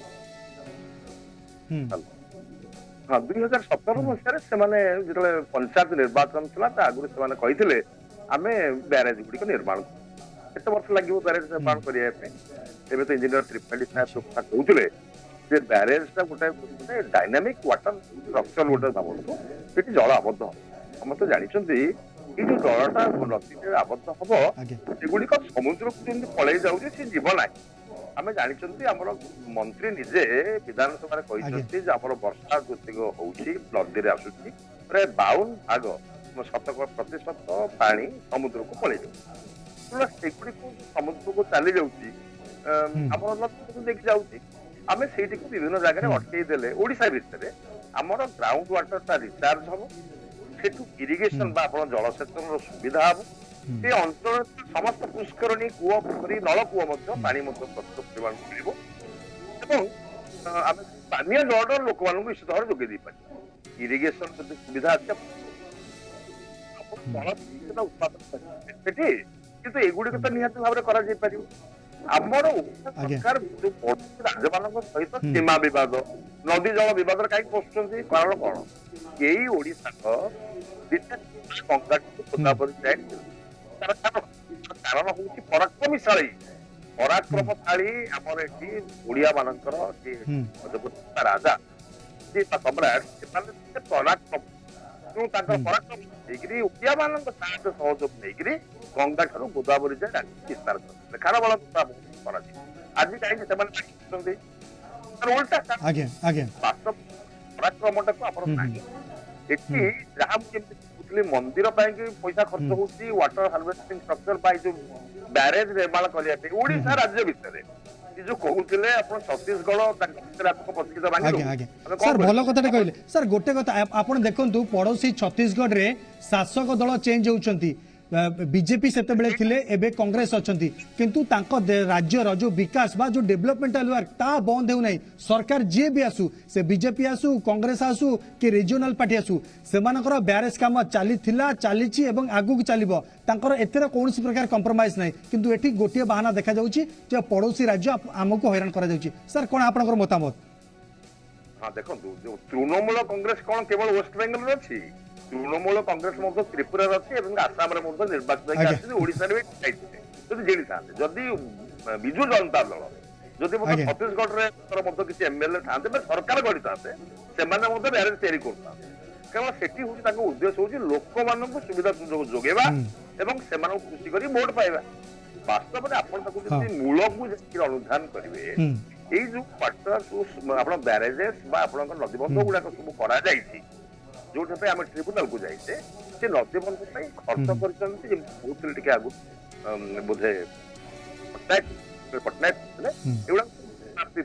हाँ 2017 मसीह जो पंचायत निर्वाचन था आगुरी से कहते आम ब्यारेज गुड़िक निर्माण केते वर्ष लगे ब्यारेज निर्माण करने तो इंजीनियर त्रिपाठी साहेब कहते ब्यारेज गोटे डायनामिक वाटर स्ट्रक्चर गोटे भावतु ये जल आबद्ध हम तो जानते ये जो जलटा नदी आबद्ध हम सेगुड़िक समुद्र को जमी पलि जाऊँगी सी जीव ना आम जानते आम मंत्री निजे विधानसभा कहते वर्षा जी नदी आसूसी प्राय 52 भाग 70% पानी समुद्र को पलि जाऊँ सेगुड़ी समुद्र को चली जाऊँगी नदी देखी जाऊँगी आम से विभिन्न जगह अटकई देले ओडिशा भितर आमर ग्राउंड वाटर रिचार्ज हम सेठू इरिगेशन जलसेचन सुविधा हम से अंचल समस्त पुष्करणी कूह पोखरी नलकूह पानी प्रचुर परिमाण मिल आम पानीय जल लोक मान निश्चित भाव जोगे पारे इरिगेशन सुविधा अच्छे उत्पादन किंतु एगुड़ी तो निहत भाव में आमर सरकार जो राज्य मान सहित सीमा बद नदी जल बद कहीं पशुंट कारण कौन यही ओडिशा कारण हूँ पराक्रमशाली पराक्रमशाली आमर ये ओडिया मानकर गजपति राजा सम्राट से पराक्रम पराक्रम ओडिया मान साहय सहयोग नहीं गंगा ठार गोदावरी जाए विस्तार करते खारबल आज कहीं उल्टा वास्तव पराक्रमटा को आप जहाँ मंदिर पैसा खर्च होती वाटर हार्वेस्टिंग स्ट्रक्चर जो ब्यारेज निर्माण करने ओडिशा राज्य भितर जो कहते छत्तीसगढ़ सर भल कथा कहले सर गोटे कथा आप देखु पड़ोसी छत्तीसगढ़ रे शासक दल चेंज होती बीजेपी से एबे कांग्रेस अच्छी किंतु राज्यर जो विकास बा जो डेवलपमेंटल वर्क ता बंद हो नहीं सरकार जी भी आसू से बीजेपी आसू कांग्रेस आसू कि रिजनल पार्टी आसू से ब्यारेज काम चली आगू चलो एतिर कौन प्रकार कंप्रोमाइज नहीं किंतु एठी गोटे बहाना देखा जाउची पड़ोसी राज्य आमको हैरान करा जाउची सर कौन आपनकर मतामत हाँ देखो तृणमूल कांग्रेस कौन केवल वेस्ट बेंगल अच्छी तृणमूल कांग्रेस त्रिपुरा अच्छी आसाम निर्वाचित ओडिशा ଯଦି ଜିଣି ଥାନ୍ତେ ଯଦି ବିଜୁ ଜନତା ଦଳ ଯଦି ମଧ୍ୟ ଛତିଶଗଡ଼ରେ ମଧ୍ୟ କିଛି ଏମଏଲଏ ଥାନ୍ତେ ବା ସରକାର କରିଥାନ୍ତେ ସେମାନେ ମଧ୍ୟ ବ୍ୟାରେଜ ତିଆରି କରୁଥାନ୍ତେ କାରଣ ସେଠି ହଉଛି ତାଙ୍କ ଉଦ୍ଦେଶ୍ୟ ହଉଛି ଲୋକମାନଙ୍କୁ ସୁବିଧା ସୁଯୋଗ ଯୋଗେଇବା ଏବଂ ସେମାନଙ୍କୁ ଖୁସି କରି ଭୋଟ ପାଇବା ବାସ୍ତବରେ ଆପଣ ତାକୁ ଯଦି ମୂଳକୁ ଯାଇକି ଅନୁଧ୍ୟାନ କରିବେ ଏଇ ଯୋଉ ଆପଣ ବ୍ୟାରେଜେସ୍ ବା ଆପଣଙ୍କ ନଦୀବନ୍ଧ ଗୁଡାକ ସବୁ କରାଯାଇଛି ଯୋଉଟା ପାଇଁ ଆମେ ଟ୍ରିବ୍ୟୁନାଲକୁ ଯାଇଛେ ସେ ନଦୀବନ୍ଧ ପାଇଁ ଖର୍ଚ୍ଚ କରିଛନ୍ତି ଯେମିତି କହୁଥିଲେ ଟିକେ ଆଗରୁ ବୋଧେ ପଟ୍ଟନାୟକ ଥିଲେ ଏଗୁଡା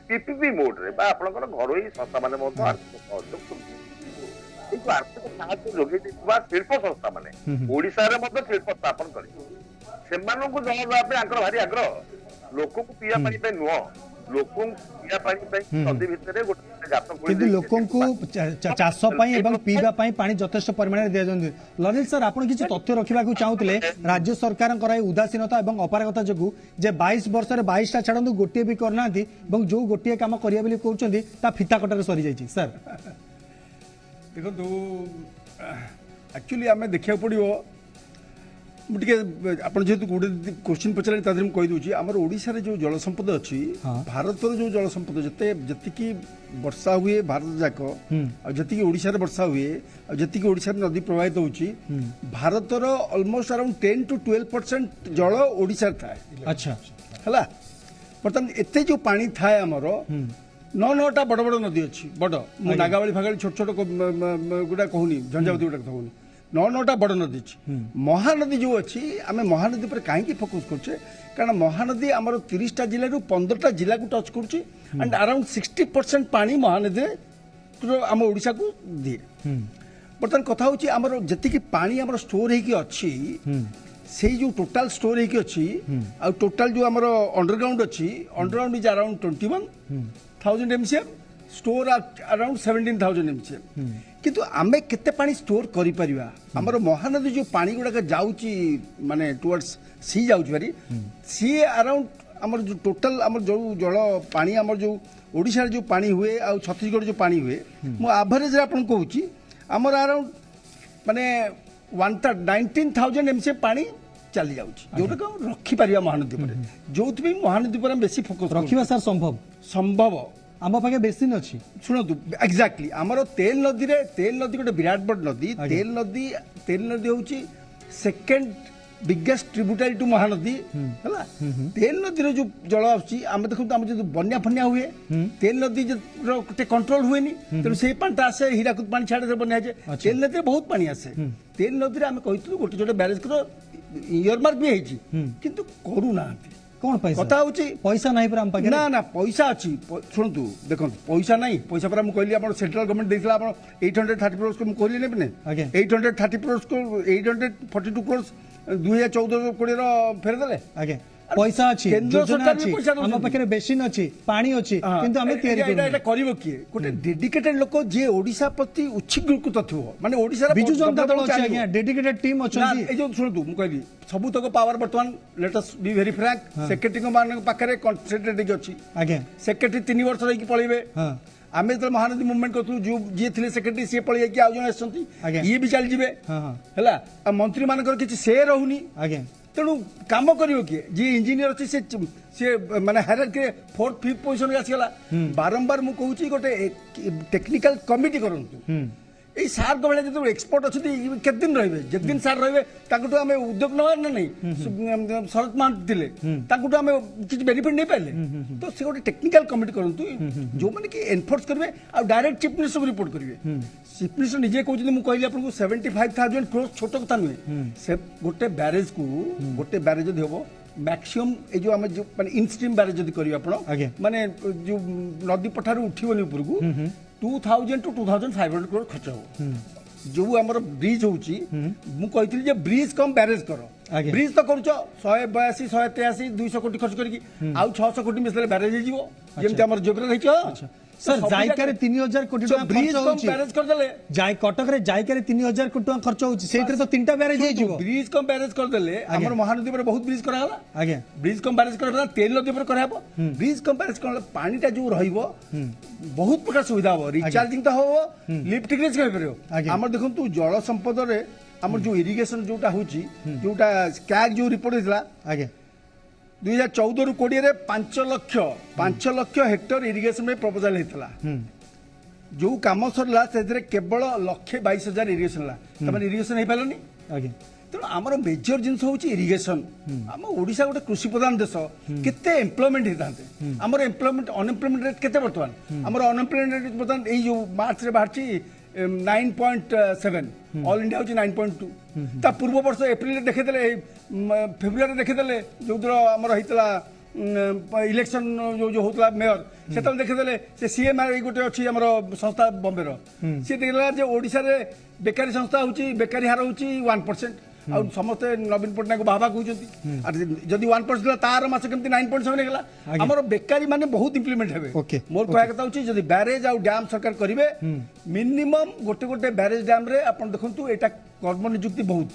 ପିପିପି ମୋଡରେ ବା ଆପଣଙ୍କର ଘରୋଇ ସଂସ୍ଥା ମାନେ ମଧ୍ୟ ଆର୍ଥିକ ସହଯୋଗ କରୁଛନ୍ତି କିନ୍ତୁ ଆର୍ଥିକ ସାହାଯ୍ୟ ଯୋଗେଇ ଦେଇଥିବା ଶିଳ୍ପ ସଂସ୍ଥା ମାନେ ଓଡିଶାରେ ମଧ୍ୟ ଶିଳ୍ପ ସ୍ଥାପନ କରି ସେମାନଙ୍କୁ ଜଳ ଦେବା ପାଇଁ ତାଙ୍କର ଭାରି ଆଗ୍ରହ ଲୋକଙ୍କୁ ପିଇବା ପାଣି ପାଇଁ ନୁହଁ ଲୋକଙ୍କୁ ପିଇବା ପାଣି ପାଇଁ ନଦୀ ଭିତରେ ଗୋଟେ ଗାତ କିନ୍ତୁ ଲୋକଙ୍କୁ ଚାଷ ପାଇଁ ଏବଂ ପିଇବା ପାଇଁ ପାଣି ଯଥେଷ୍ଟ ପରିମାଣରେ ଦିଆଯାଉଛି ଲଲିତ ସାର୍ ଆପଣ କିଛି ତଥ୍ୟ ରଖିବାକୁ ଚାହୁଁଥିଲେ ରାଜ୍ୟ ସରକାରଙ୍କର ଏହି ଉଦାସୀନତା ଏବଂ ଅପାରଗତା ଯୋଗୁଁ ଯେ 22 ବର୍ଷରେ 22ଟା ଛାଡ଼ନ୍ତୁ ଗୋଟିଏ ବି କରିନାହାନ୍ତି ଏବଂ ଯୋଉ ଗୋଟିଏ କାମ କରିବା ବୋଲି କହୁଛନ୍ତି ତା ଫିତା କଟାରେ ସରିଯାଇଛି ସାର୍ ଦେଖନ୍ତୁ ଆକ୍ଚୁଆଲି ଆମେ ଦେଖିବାକୁ ପଡ଼ିବ ମୁଁ ଟିକେ ଆପଣ ଯେହେତୁ ଗୋଟେ କ୍ୱେଶ୍ଚିନ୍ ପଚାରିଲେ ତା ଦେହରେ ମୁଁ କହିଦେଉଛି ଆମର ଓଡ଼ିଶାରେ ଯେଉଁ ଜଳ ସମ୍ପଦ ଅଛି ଭାରତର ଯେଉଁ ଜଳ ସମ୍ପଦ ଯେତିକି ବର୍ଷା ହୁଏ ଭାରତ ଯାକ ଆଉ ଯେତିକି ଓଡ଼ିଶାରେ ବର୍ଷା ହୁଏ ଆଉ ଯେତିକି ଓଡ଼ିଶାରେ ନଦୀ ପ୍ରବାହିତ ହେଉଛି ଭାରତର ଅଲମୋଷ୍ଟ ଆରାଉଣ୍ଡ 10 to 12% ଜଳ ଓଡ଼ିଶାରେ ଥାଏ ଆଚ୍ଛା ହେଲା ବର୍ତ୍ତମାନ ଏତେ ଯେଉଁ ପାଣି ଥାଏ ଆମର 9ଟା ବଡ଼ ବଡ଼ ନଦୀ ଅଛି ବଡ଼ ମୁଁ ନାଗାବଳି ଫାଗାବଳି ଛୋଟ ଛୋଟ ଗୁଡ଼ା କହୁନି ଝଞ୍ଜାବତୀ ଗୁଡ଼ା କହୁନି 9ଟା ବଡ଼ ନଦୀ ଅଛି ମହାନଦୀ ଯେଉଁ ଅଛି ଆମେ ମହାନଦୀ ଉପରେ କାହିଁକି ଫୋକସ୍ କରୁଛେ କାରଣ ମହାନଦୀ ଆମର 30ଟା ଜିଲ୍ଲାରୁ 15ଟା ଜିଲ୍ଲାକୁ ଟଚ୍ କରୁଛି ଆଣ୍ଡ ଆରାଉଣ୍ଡ 60% ପାଣି ମହାନଦୀରେ ଆମ ଓଡ଼ିଶାକୁ ଦିଏ ବର୍ତ୍ତମାନ କଥା ହେଉଛି ଆମର ଯେତିକି ପାଣି ଆମର ଷ୍ଟୋର ହେଇକି ଅଛି ସେଇ ଯେଉଁ ଟୋଟାଲ ଷ୍ଟୋର ହେଇକି ଅଛି ଆଉ ଟୋଟାଲ ଯେଉଁ ଆମର ଅଣ୍ଡରଗ୍ରାଉଣ୍ଡ ଅଛି underground is around 21,000 MCM store around 17,000 MCM କିନ୍ତୁ ଆମେ କେତେ ପାଣି ଷ୍ଟୋର କରିପାରିବା ଆମର ମହାନଦୀ ଯେଉଁ ପାଣି ଗୁଡ଼ାକ ଯାଉଛି ମାନେ ଟୁୱାର୍ଡସ୍ ସି ଯାଉଛି ଭାରି ସିଏ ଆରାଉଣ୍ଡ ଆମର ଯେଉଁ ଟୋଟାଲ ଆମର ଯେଉଁ ଜଳ ପାଣି ଆମର ଯେଉଁ ଓଡ଼ିଶାରେ ଯେଉଁ ପାଣି ହୁଏ ଆଉ ଛତିଶଗଡ଼ ଯେଉଁ ପାଣି ହୁଏ ମୁଁ ଆଭରେଜରେ ଆପଣଙ୍କୁ କହୁଛି ଆମର ଆରାଉଣ୍ଡ ମାନେ 19,000 MCM ପାଣି ଚାଲି ଯାଉଛି ଯୋଉଟାକୁ ଆମେ ରଖିପାରିବା ମହାନଦୀ ଉପରେ ଯୋଉଥିପାଇଁ ମହାନଦୀ ଉପରେ ଆମେ ବେଶୀ ଫୋକସ୍ ରଖିବା ସାର୍ ସମ୍ଭବ ଆମ ପାଖେ ବେସିନ୍ ଅଛି ଶୁଣନ୍ତୁ ଏକ୍ଜାକ୍ଟଲି ଆମର ତେଲ ନଦୀ ଗୋଟେ ବିରାଟ ବଡ଼ ନଦୀ ତେଲ ନଦୀ ହେଉଛି second biggest tributary to Mahanadi ହେଲା ତେଲ ନଦୀର ଯୋଉ ଜଳ ଆସୁଛି ଆମେ ଦେଖନ୍ତୁ ଆମର ଯଦି ବନ୍ୟା ଫନ୍ୟା ହୁଏ ତେଲ ନଦୀ ଗୋଟେ କଣ୍ଟ୍ରୋଲ ହୁଏନି ତେଣୁ ସେଇ ପାଣିଟା ଆସେ ହୀରାକୁଦ ପାଣି ଛାଡ଼େ ବନ୍ୟା ହେଇଯାଏ ତେଲ ନଦୀରେ ବହୁତ ପାଣି ଆସେ ତେଲ ନଦୀରେ ଆମେ କହିଥିଲୁ ଗୋଟେ ଯୋଟେ ବ୍ୟାରେଜର ଇୟରମାର୍କ ବି ହେଇଛି କିନ୍ତୁ କରୁନାହାନ୍ତି कौन पैसा कथा होची पैसा नहीं पर हम पाके ना पैसा अच्छी शुणु देखो पैसा नहीं पैसा पर मुझे कहली सेंट्रल गवर्नमेंट देइला 830 करोड़ को कहली ने 830 करोड़ को 842 करोड़ 2014 कोड़ी फेर देले आगे पैसा अच्छी योजना अच्छी हम पाखे बेसिन अच्छी पानी अच्छी किंतु हमें तैयारी एटा करिवो किए गोटे डेडिकेटेड लोक जे ओडिसा प्रति उच्छृंखलित थिवो माने ओडिसा बिजू जनता दल अछि आज्ञा डेडिकेटेड टीम अछंती ए जो सुनतु मु कहली सबु तक पावर वर्तमान let us be very Frank secretary मान पाखरे कॉन्सेंट्रेटेड अछि आगे सेक्रेटरी 3 वर्ष रही पळेबे आमे तो महानदी मूवमेंट करथु जो जे थिले सेक्रेटरी से पळै कि आ जण आछंती ये भी चल जिवे हला आ मंत्री मानकर किछि से रहउनी आगे तेणु काम करियो किए जी इंजीनियर अच्छी से माने हायरार्की 4th 5th पोजीशन रे आसीगला बारंबार मु कहूची गोटे टेक्निकल कमिटी करंतु ए सार को बेले जो एक्सपर्ट अछि केत दिन रहबे जे दिन सार रहबे ताकटो हमें उद्योग न नहीं शरद मान दिले ताकटो हमें किछ बेनिफिट नहीं पाले तो से गोटे टेक्निकल कमिटी करंतु जो माने कि एनफोर्स करबे आ डायरेक्ट चीफ मिनिस्टर को रिपोर्ट करबे चीफ मिनिस्टर निजे कहउछि मु कहली आपन को 75,000 करोड़ छोट कथा नुहे से गोटे बैरेज को गोटे बैरेज जदि होबो मैक्सिमम ए जो हम जो माने इन स्ट्रीम बैरेज जदि करियो आपण माने जो नदी पठार उठिबोनी ऊपर को 2,000 to 2,500 करोड़ खर्च हो जो हमर ब्रिज होची मु कहितली जे ब्रिज कम बैरेज करो ब्रिज तो करूछ 182 183 200 कोटी खर्च करकी आउ 600 कोटी मिसले बैरेज जीवो जेमति हमर जोग्रा रहिछ सर जायकारे 3,000 कोटी टका ब्रिज कम बैरेज कर देले जाय कटक रे जायकारे 3,000 कोटी टका खर्च होची सेतिर तो तीनटा बैरेज हे जीवो ब्रिज कम बैरेज कर देले हमर महानदी पर बहुत ब्रिज करा हला आगे ब्रिज कम बैरेज कर देला तेल नदी पर कराबो ब्रिज कम बैरेज करले पानीटा जो रहिबो बहुत प्रकार सुविधा हो रिचार्जिंग तो हो लिफ्ट टिग्रेज कर परयो हमर देखो तू जल संपद रे हमर जो इरिगेशन जोटा होची जोटा स्कैग जो रिपोर्ट दिला आगे 2014 ରୁ 20 रे 5 लक्ष हेक्टर इरिगेशन में प्रपोजल होता जो कम सरला से केवल 1,22,000 इरिगेशन तमाम इरिगेशन हो पारानी तेणु आमर मेजर जिनस हूँ इरिगेशन आम ओडिशा गोटे कृषि प्रधान देश केते एम्प्लॉयमेंट होता आमर एम्प्लॉयमेंट अनएम्प्लॉयमेंट रेट केते बर्तमान आमर अनएम्प्लॉयमेंट रेट बर्तमान ये जो मार्च रे बाहर 9.7 ऑल इंडिया हूँ 9.2 ता पूर्व वर्ष एप्रिल देखीदे फेब्रुआरी देखीदे जो आमर होता इलेक्शन जो होता मेयर से देखीदे से सीएमआर गोटे अच्छी आम संस्था बॉम्बे सी देखला जे ओडिशा रे बेकारी संस्था हूँ बेकारी हार हूँ 1% आ समस्ते नवीन पट्टनायक बाबा कहते जदि 1% तार मास केमती 9.7 गला हमर बेकारी माने बहुत इम्प्लीमेंट हेबे मोर कहया कथा होची जदि बैरेज आ डैम सरकार करिवे मिनिमम गोटे बैरेज डैम रे आपण देखंतु एटा कर्म नियुक्ति बहुत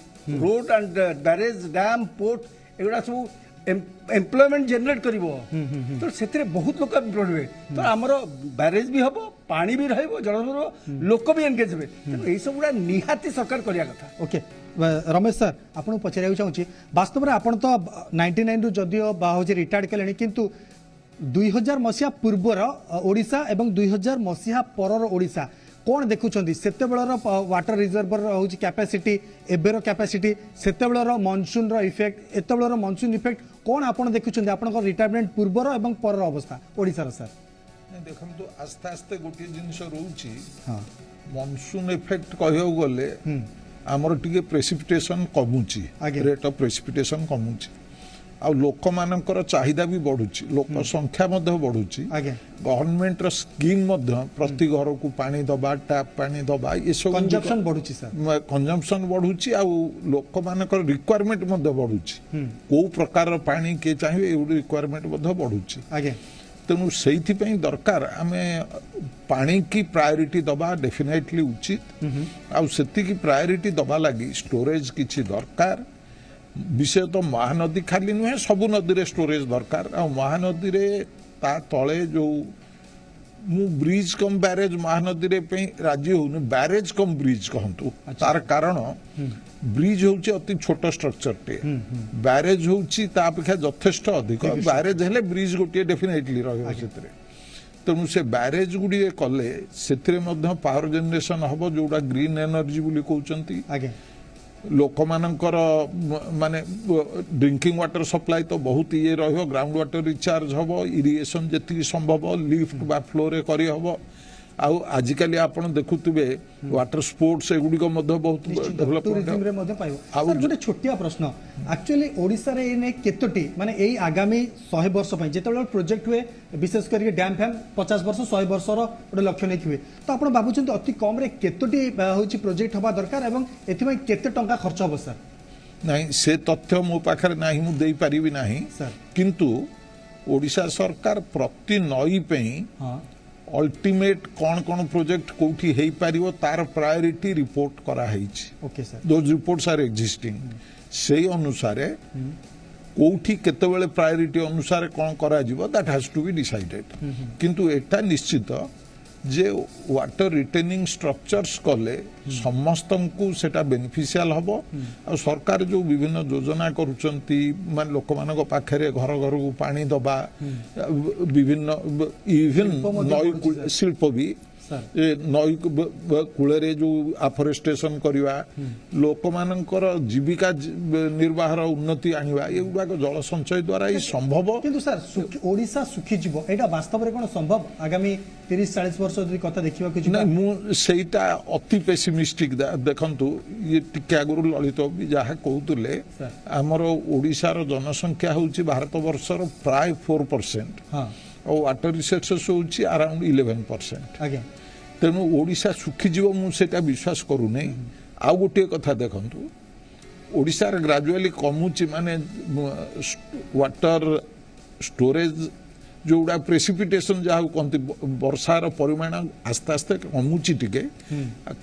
road and barrage dam port एगुडा सब एम्प्लॉयमेंट जनरेट करिवो तो सेतरे बहुत लोक एम्प्लॉयड हेबे तो हमर बैरेज भी हबो पानी भी रहइबो जल लोक भी एंगेज हेबे तो एई सब गुडा निहाती सरकार करिया कथा ओके रमेश सर आपको पचार चाहूँगी वास्तव में आपन तो 99 रु जदियो बाहर रिटायर्ड कले किंतु 2000 मसीहा पूर्वर ओडिशा एवं 2000 मसीहा परर ओडिशा कौन देखुं से वाटर रिजर्वर हूँ कैपेसिटी एबेर कैपेसिटी से मनसून इफेक्ट एत मनसून इफेक्ट कौन आप देखुं आप रिटायरमेंट पूर्वर एवं परर अवस्था ओडिशार सर देखो आस्ते आस्ते गोटे जिनस रोचे मनसून इफेक्ट कह गले आमर टिके प्रेसिपिटेशन कमुची रेट ऑफ प्रेसिपिटेशन कमुची आ लोक मानकर चाहिदा भी बढ़ुची लोक संख्या मध्य बढ़ुची गवर्नमेंट रो स्कीम मध्य प्रति घर को पानी दबा टैप पानी दबा ये सब कंजम्पशन बढ़ुची सर कंजम्पशन बढ़ुची आ लोक मानकर रिक्वायरमेंट मध्य बढ़ुची को प्रकार पानी के चाहिए ए रिक्वायरमेंट मध्य बढ़ुची तेणु से दरकार आम पानी की प्रायोरिटी दबा डेफिनेटली उचित आती प्रायोरिटी दबा लगी स्टोरेज किसी दरकार विषय तो महानदी खाली नुहे सबु नदी रे स्टोरेज दरकार आ महानदी रे ता तले जो मु ब्रिज कम बैरेज महानदी रे पे राजी होनु बैरेज कम ब्रिज कहंतु तार कारण ब्रिज होची अति छोट स्ट्रक्चर टे बैरेज होची ता अपेक्षा यथेष्ट अधिक बैरेज हेले ब्रिज गोटे डेफिनेटली रहयो सेतरे तेणु से बैरेज गुडी कले सेतरे मध्य पावर जनरेशन हबो जोडा ग्रीन एनर्जी बोली कहउचंती लोक मानकर माने ड्रिंकिंग वाटर सप्लाई तो बहुत ये रहियो ग्राउंड वाटर रिचार्ज हबो इरिगेशन जति संभव लिफ्ट बा फ्लो रे करी हबो आउ आजिकली आपण देखुतबे वाटर स्पोर्ट्स एगुडी को मध्य बहुत टूरिज्म रे मध्य पाइबो सर गोटे छोटिया प्रश्न एक्चुअली ओडिसा रे ने केतोटी माने एई आगामी 100 वर्ष पय जेतेबेला प्रोजेक्ट हुए विशेष करके डैम फैम 50 वर्ष 100 वर्ष रो गोटे लक्ष्य नै हुए तो आपण बाबुचंत अति कम रे केतोटी होची प्रोजेक्ट हबा दरकार एवं एथिमै केते टंका खर्च हो सर नहीं से तथ्य मो पाखर नाही मु देई परिबी नाही किंतु ओडिशा सरकार प्रति नई पे अल्टीमेट कौन कौन प्रोजेक्ट कोठी हेई पारिवो तार प्रायोरिटी रिपोर्ट करा हेइछि okay sir those reports are existing से अनुसार कोठी केतेबेले प्रायोरिटी अनुसार कौन करा जिवो that has to be decided किंतु एटा निश्चित जे वाटर रिटेनिंग स्ट्रक्चर्स कले समस्त को सेटा बेनिफिशियल हबो आ सरकार जो विभिन्न योजना करूचंती मान लोक मानक पाखरे घर घर को पानी दबा विभिन्न इवन नई शिल्प भी नई कूल जो आफरेस्टेशन करवा लोक मानकर जीविका निर्वाहर उन्नति आनिबा एगुडाक जल संचय द्वारा ही संभव किंतु सर ओडिशा सुखी जीव एटा वास्तव रे कोन संभव आगामी 30-40 वर्ष जदि कथा देखिबा कि नहीं मु सेटा अति पेसिमिस्टिक देखंतु ये टिके आगुरु ललित भी जहा कहउतले हमर ओडिसा रो जनसंख्या होउची भारत वर्षर प्राय 4% हां और वाटर रिसोर्सेस होउची अराउंड 11% आगे तेणु ओडिशा सुखी जीव मुझे विश्वास करू नहीं आउ गोटे कथा देखंतु ओडिशा रे ग्रेजुअली कमुची माने वाटर स्टोरेज जोड़ा प्रेसिपिटेशन जहाँ कहते वर्षार परिमाण आस्ते आस्ते कमुची टिके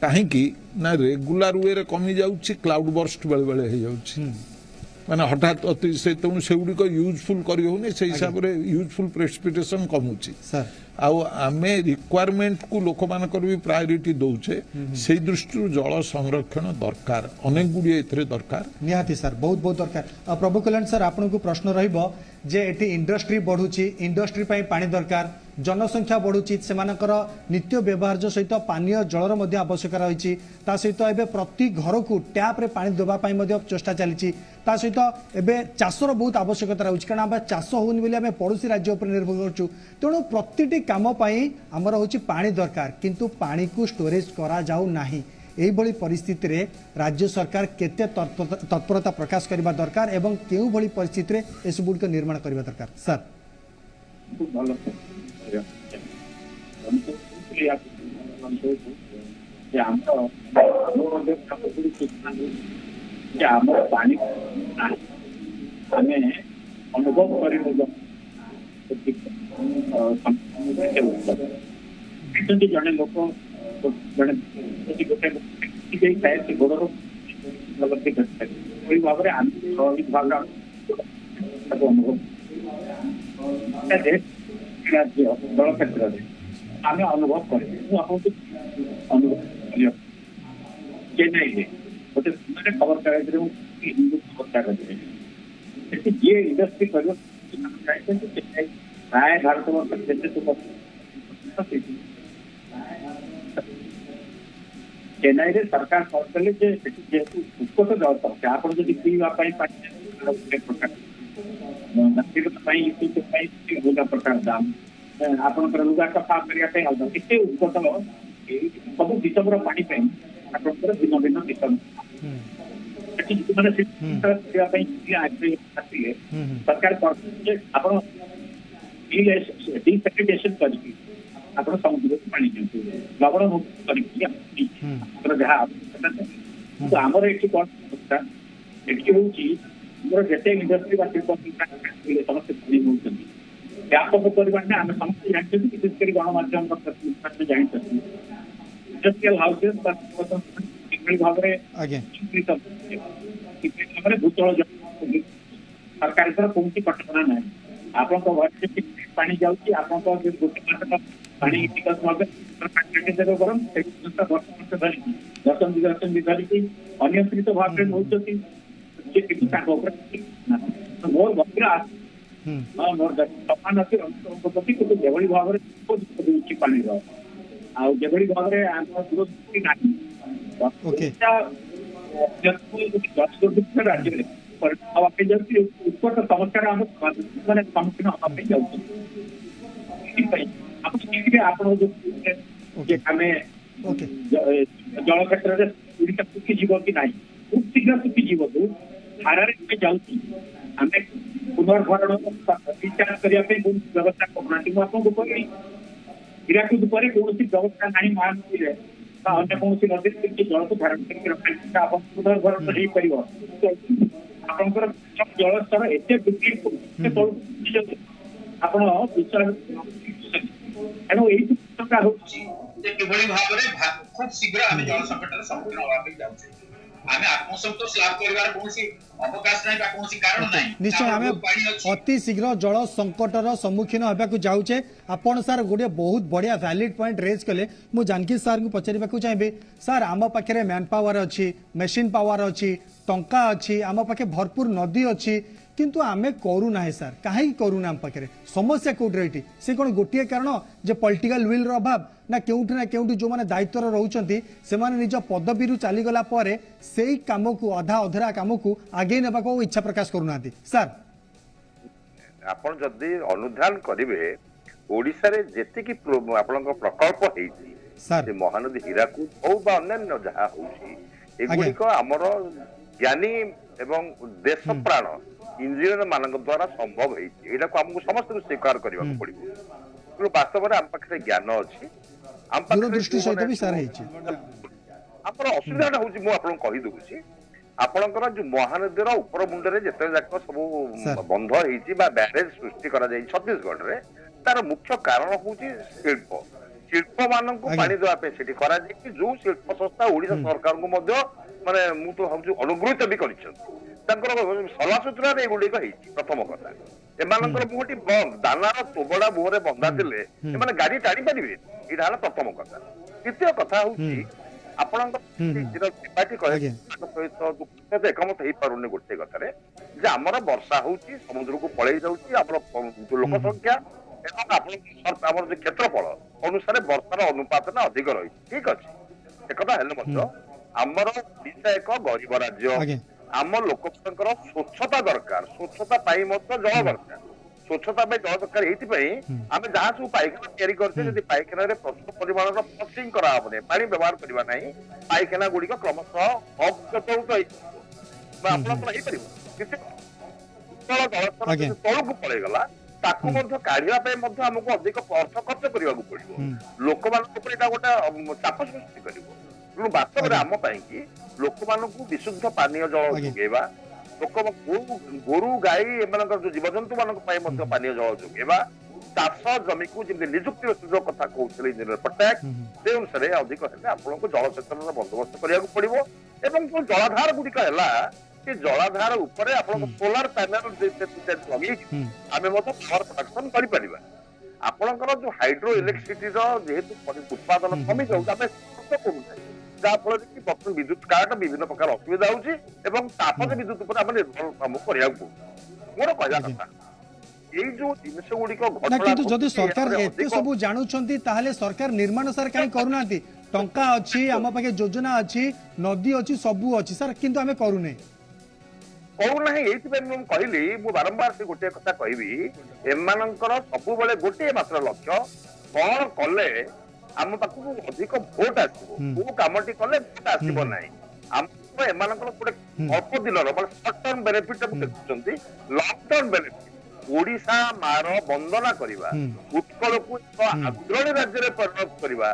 कहीं ना रेगुलर वे रे कमी जाउची क्लाउड बर्स्ट बेले बेले हो जाउची ମାନେ ହଠାତ୍ ଅତି ତେଣୁ ସେଗୁଡ଼ିକ ୟୁଜଫୁଲ୍ କରିହେଉନି ସେଇ ହିସାବରେ ୟୁଜଫୁଲ୍ ପ୍ରେସିପିଟେସନ୍ କମୁଛି ଆଉ ଆମେ ରିକ୍ୱାରମେଣ୍ଟକୁ ଲୋକମାନଙ୍କର ବି ପ୍ରାୟୋରିଟି ଦଉଛେ ସେଇ ଦୃଷ୍ଟିରୁ ଜଳ ସଂରକ୍ଷଣ ଦରକାର ଅନେକ ଗୁଡ଼ିଏ ଏଥିରେ ଦରକାର ନିହାତି ସାର୍ ବହୁତ ବହୁତ ଦରକାର ପ୍ରଭୁ କଲ୍ୟାଣ ସାର୍ ଆପଣଙ୍କୁ ପ୍ରଶ୍ନ ରହିବ ଯେ ଏଠି ଇଣ୍ଡଷ୍ଟ୍ରି ବଢୁଛି ଇଣ୍ଡଷ୍ଟ୍ରି ପାଇଁ ପାଣି ଦରକାର जनसंख्या बढ़ुची से नित्य व्यवहार सहित पानीय जलर आवश्यकता रही सहित एवं प्रति घर को टैप रे पानी देवाई चेष्टा चली सहित एवं चाषर बहुत आवश्यकता रही कारण आम चाष होनी बोली आम पड़ोशी राज्य उपर निर्भर करूँ तेणु प्रति कम आमर हूँ पानी दरकार किंतु पानी को स्टोरेज करा जाऊ नाही यही परिस्थिति रे राज्य सरकार केते तत्परता प्रकाश करने दरकार एवं केउ भली परिस्थिति रे एसबु गुड़िक निर्माण करने दरकार सर पानी अनुभव कर जड़े लोक गोटे गोड़ भाव अनुभव जल क्षेत्र में आम अनुभव कर चेन्नई में गोटे खबर कागज हिंदू खबर कागज जी इंडस्ट्री कर प्राय भारत वर्ष चेन्नई में सरकार कले जेहेतु उत्कट जल समस्या आप पीवाई अलग प्रकार दाम आप लुगा सफा करने अलग केते उत्कट सब विषम पानी आप भिन्न भिन्न विषम सरकार आप डिसेग्रीगेशन करके आप समुद्र को पानी दिखाते लवण मुक्त कर जहाँ आवश्यकता आमर ये कौन अवस्था ये हूँ जिते इंडस्ट्री शिल्प समस्त पानी नौ व्यापक परिमाण में आम समस्त जानते विशेषकर गणमाध्यम जानते इंडस्ट्रियल हाउसेस भाव भूतल सरकार कौन कटकणा ना आप पानी जाऊँगी आप गोटे पानी गरम वर्ष धरिकी दर्शन धरिकी अनियंत्रित भाव में नौ मोर गंभीर मोर समान अच्छी प्रति कितु जेभली भाव में पानी आभली भाव में आम दूरदृष्टि ना राज्य में उत्कट समस्या मैंने सम्मुखीन हाँपी जल क्षेत्र में ओडिशा सुखीजीव कि ना खूब शीघ्र सुखीजीव तो धारा जाऊँगी आम पुनर्भरण रिचार्ज करने व्यवस्था करूना मुझे कहली हीराकुद पर कौन व्यवस्था ना महानदी में अन्य कौन नदी जल को धारण करके रखा पुनर्भरण हो आपंकर जल स्तर एत वृद्धि आप तेणु यही भाव खूब शीघ्र आम जल संकट सम्मुखीन होगा जाऊे आम आत्मसंतोष लाभ कर अवकाश निश्चय आम अति शीघ्र जल संकटर सम्मुखीन होगा जाऊे आपण सार गोटे बहुत बढ़िया वैलिड पॉइंट रेज कले मु जानकी सार को पचारिबा चाहिए सार आम पाखे मैन पावर अच्छी मेसीन पावर अच्छी टंका अच्छी आम पाखे भरपूर नदी अच्छी किंतु आमे करू ना सार कहीं करूना आम पाखे समस्या कौट रही से कौन गोटे कारण जे पॉलिटिकल विल अभाव ना केउठी ना केउठी जो माने दायित्व रहउचंती से माने निज पदवी रु चली गला परे सेही काम को आधा अधरा काम को आगे नेबा को इच्छा प्रकाश करूनाती सर आपण जदी अनुधान करिवे ओडिसा रे जेते की आपनक प्रकल्प हेची सर महानदी हीराकुद हो बा अन्य जहा होची एगुडी को हमर ज्ञानी एवं देश प्राण इंजीनियर मानक द्वारा संभव हेची एटा को हमको समस्त स्वीकार करबा पड़िबो वास्तव में आम पाखे ज्ञान अच्छी दूरदृष्टि सहित भी सार आपन असुविधा हूँ मुझे कही दूसरी आपणकर जो महानदीर उपर मुंडे जिते जाक सब बंध होती ब्यारेज सृष्टि छत्तीसगढ़ में तार मुख्य कारण हूँ शिल्प शिल्प मान पानी देवाई जो शिल्प संस्था ओडिशा सरकार को माने मु तो भाव अनुगृहित भी कर ସଫାସୁତୁରା ଏଗୁଡିକ ହେଇଛି। ପ୍ରଥମ କଥା ଏମାନଙ୍କର ମୁହଁଟି ବନ୍ଦ, ଦାନାର ତୋବଡା ମୁହଁରେ ବନ୍ଧା ଥିଲେ ଏମାନେ ଗାଡି ଟାଣି ପାରିବେ, ଏଇଟା ହେଲା ପ୍ରଥମ କଥା। ଦ୍ୱିତୀୟ କଥା ହଉଛି ଆପଣଙ୍କ ତ୍ରିପାଠୀ କହିଲେ ତାଙ୍କ ସହିତ ଏକମତ ହେଇପାରୁନି ଗୋଟେ କଥାରେ ଯେ ଆମର ବର୍ଷା ହଉଛି ସମୁଦ୍ରକୁ ପଳେଇ ଯାଉଛି, ଆମର ଲୋକ ସଂଖ୍ୟା ଏବଂ ଆମର ଯୋଉ କ୍ଷେତ୍ରଫଳ ଅନୁସାରେ ବର୍ଷାର ଅନୁପାତ ନା ଅଧିକ ରହିଛି। ଠିକ ଅଛି, ଏକଥା ହେଲେ ମଧ୍ୟ ଆମର ଓଡିଶା ଏକ ଗରିବ ରାଜ୍ୟ, ଆମ ଲୋକମାନଙ୍କର ସ୍ୱଚ୍ଛତା ଦରକାର, ସ୍ୱଚ୍ଛତା ପାଇଁ ମଧ୍ୟ ଜଳ ଦରକାର। ସ୍ୱଚ୍ଛତା ପାଇଁ ଜଳ ଦରକାର, ଏଇଥିପାଇଁ ଆମେ ଯାହା ସବୁ ପାଇଖାନା ତିଆରି କରୁଛେ ଯଦି ପାଇଖାନାରେ ପ୍ରଚୁର ପରିମାଣର ଫ୍ଲସିଂ କରାହବନି, ପାଣି ବ୍ୟବହାର କରିବା ନାହିଁ, ପାଇଖାନା ଗୁଡିକ କ୍ରମଶଃ ଅବ୍ୟବହୃତ ହେଇଯିବ ବା ଆପଣଙ୍କର ହେଇପାରିବ। ତଳକୁ ପଳେଇଗଲା, ତାକୁ ମଧ୍ୟ କାଢିବା ପାଇଁ ମଧ୍ୟ ଆମକୁ ଅଧିକ ଅର୍ଥ ଖର୍ଚ୍ଚ କରିବାକୁ ପଡିବ, ଲୋକମାନଙ୍କ ଉପରେ ଏଇଟା ଗୋଟେ ଚାପ ସୃଷ୍ଟି କରିବ। ତେଣୁ ବାସ୍ତବରେ ଆମ ପାଇଁ କି ଲୋକମାନଙ୍କୁ ବିଶୁଦ୍ଧ ପାନୀୟ ଜଳ ଯୋଗେଇବା, ଗୋରୁ ଗାଈ ଏମାନଙ୍କର ଯୋଉ ଜୀବଜନ୍ତୁ ମାନଙ୍କ ପାଇଁ ମଧ୍ୟ ପାନୀୟ ଜଳ ଯୋଗେଇବା, ଚାଷ ଜମିକୁ ଯେମିତି ନିଯୁକ୍ତିର ସୁଯୋଗ କଥା କହୁଥିଲେ ଇଞ୍ଜିନିୟର ପଟ୍ଟନାୟକ, ସେ ଅନୁସାରେ ଅଧିକ ହେଲେ ଆପଣଙ୍କୁ ଜଳସେଚନର ବନ୍ଦୋବସ୍ତ କରିବାକୁ ପଡିବ। ଏବଂ ଯୋଉ ଜଳାଧାର ଗୁଡିକ ହେଲା ସେ ଜଳାଧାର ଉପରେ ଆପଣଙ୍କ ସୋଲାର ପ୍ୟାନେଲ ଲଗେଇକି ଆମେ ମଧ୍ୟ ପାୱାର ପ୍ରଡକ୍ସନ କରିପାରିବା। ଆପଣଙ୍କର ଯୋଉ ହାଇଡ୍ରୋ ଇଲେକ୍ଟ୍ରିସିଟିର ଯେହେତୁ ଉତ୍ପାଦନ କମି ଯାଉଛି, ଆମେ କରୁଛେ, ଯାହା ଫଳରେ କି ବର୍ତ୍ତମାନ ବିଦ୍ୟୁତ କାଟ ବିଭିନ୍ନ ପ୍ରକାର ଅସୁବିଧା ହଉଛି ଏବଂ ତାପଜ ବିଦ୍ୟୁତ ଉପରେ ଆମେ ନିର୍ଭର ଆମକୁ କରିବାକୁ ପଡୁଛି। ମୋର କହିବା କଥା ଏଇ ଯୋଉ ଜିନିଷ ଗୁଡିକ କିନ୍ତୁ ଯଦି ସରକାର ଏତେ ସବୁ ଜାଣୁଛନ୍ତି ତାହେଲେ ସରକାର ନିର୍ମାଣ ସାର୍ କାହିଁ କରୁନାହାନ୍ତି? ଟଙ୍କା ଅଛି, ଆମ ପାଖେ ଯୋଜନା ଅଛି, ନଦୀ ଅଛି, ସବୁ ଅଛି ସାର୍, କିନ୍ତୁ ଆମେ କରୁନେ କରୁନାହିଁ। ଏଇଥିପାଇଁ ମୁଁ କହିଲି, ମୁଁ ବାରମ୍ବାର ସେ ଗୋଟିଏ କଥା କହିବି, ଏମାନଙ୍କର ସବୁବେଳେ ଗୋଟିଏ ମାତ୍ର ଲକ୍ଷ୍ୟ, କଣ କଲେ ଆମ ପାଖକୁ ଅଧିକ ଭୋଟ ଆସିବ, କୋଉ କାମଟି କଲେ ଭୋଟ ଆସିବ ନାହିଁ। ଆମର ଏମାନଙ୍କର ଗୋଟେ ଅଳ୍ପ ଦିନର ମାନେ ସର୍ଟ ଟର୍ମ ବେନିଫିଟ ଦେଖୁଛନ୍ତି, ଲଙ୍ଗ ଟର୍ମ ବେନିଫିଟ। ଓଡିଶା ମାର ବନ୍ଦନା କରିବା, ଉତ୍କଳକୁ ଏକ ଅଗ୍ରଣୀ ରାଜ୍ୟରେ ପରିଣତ କରିବା,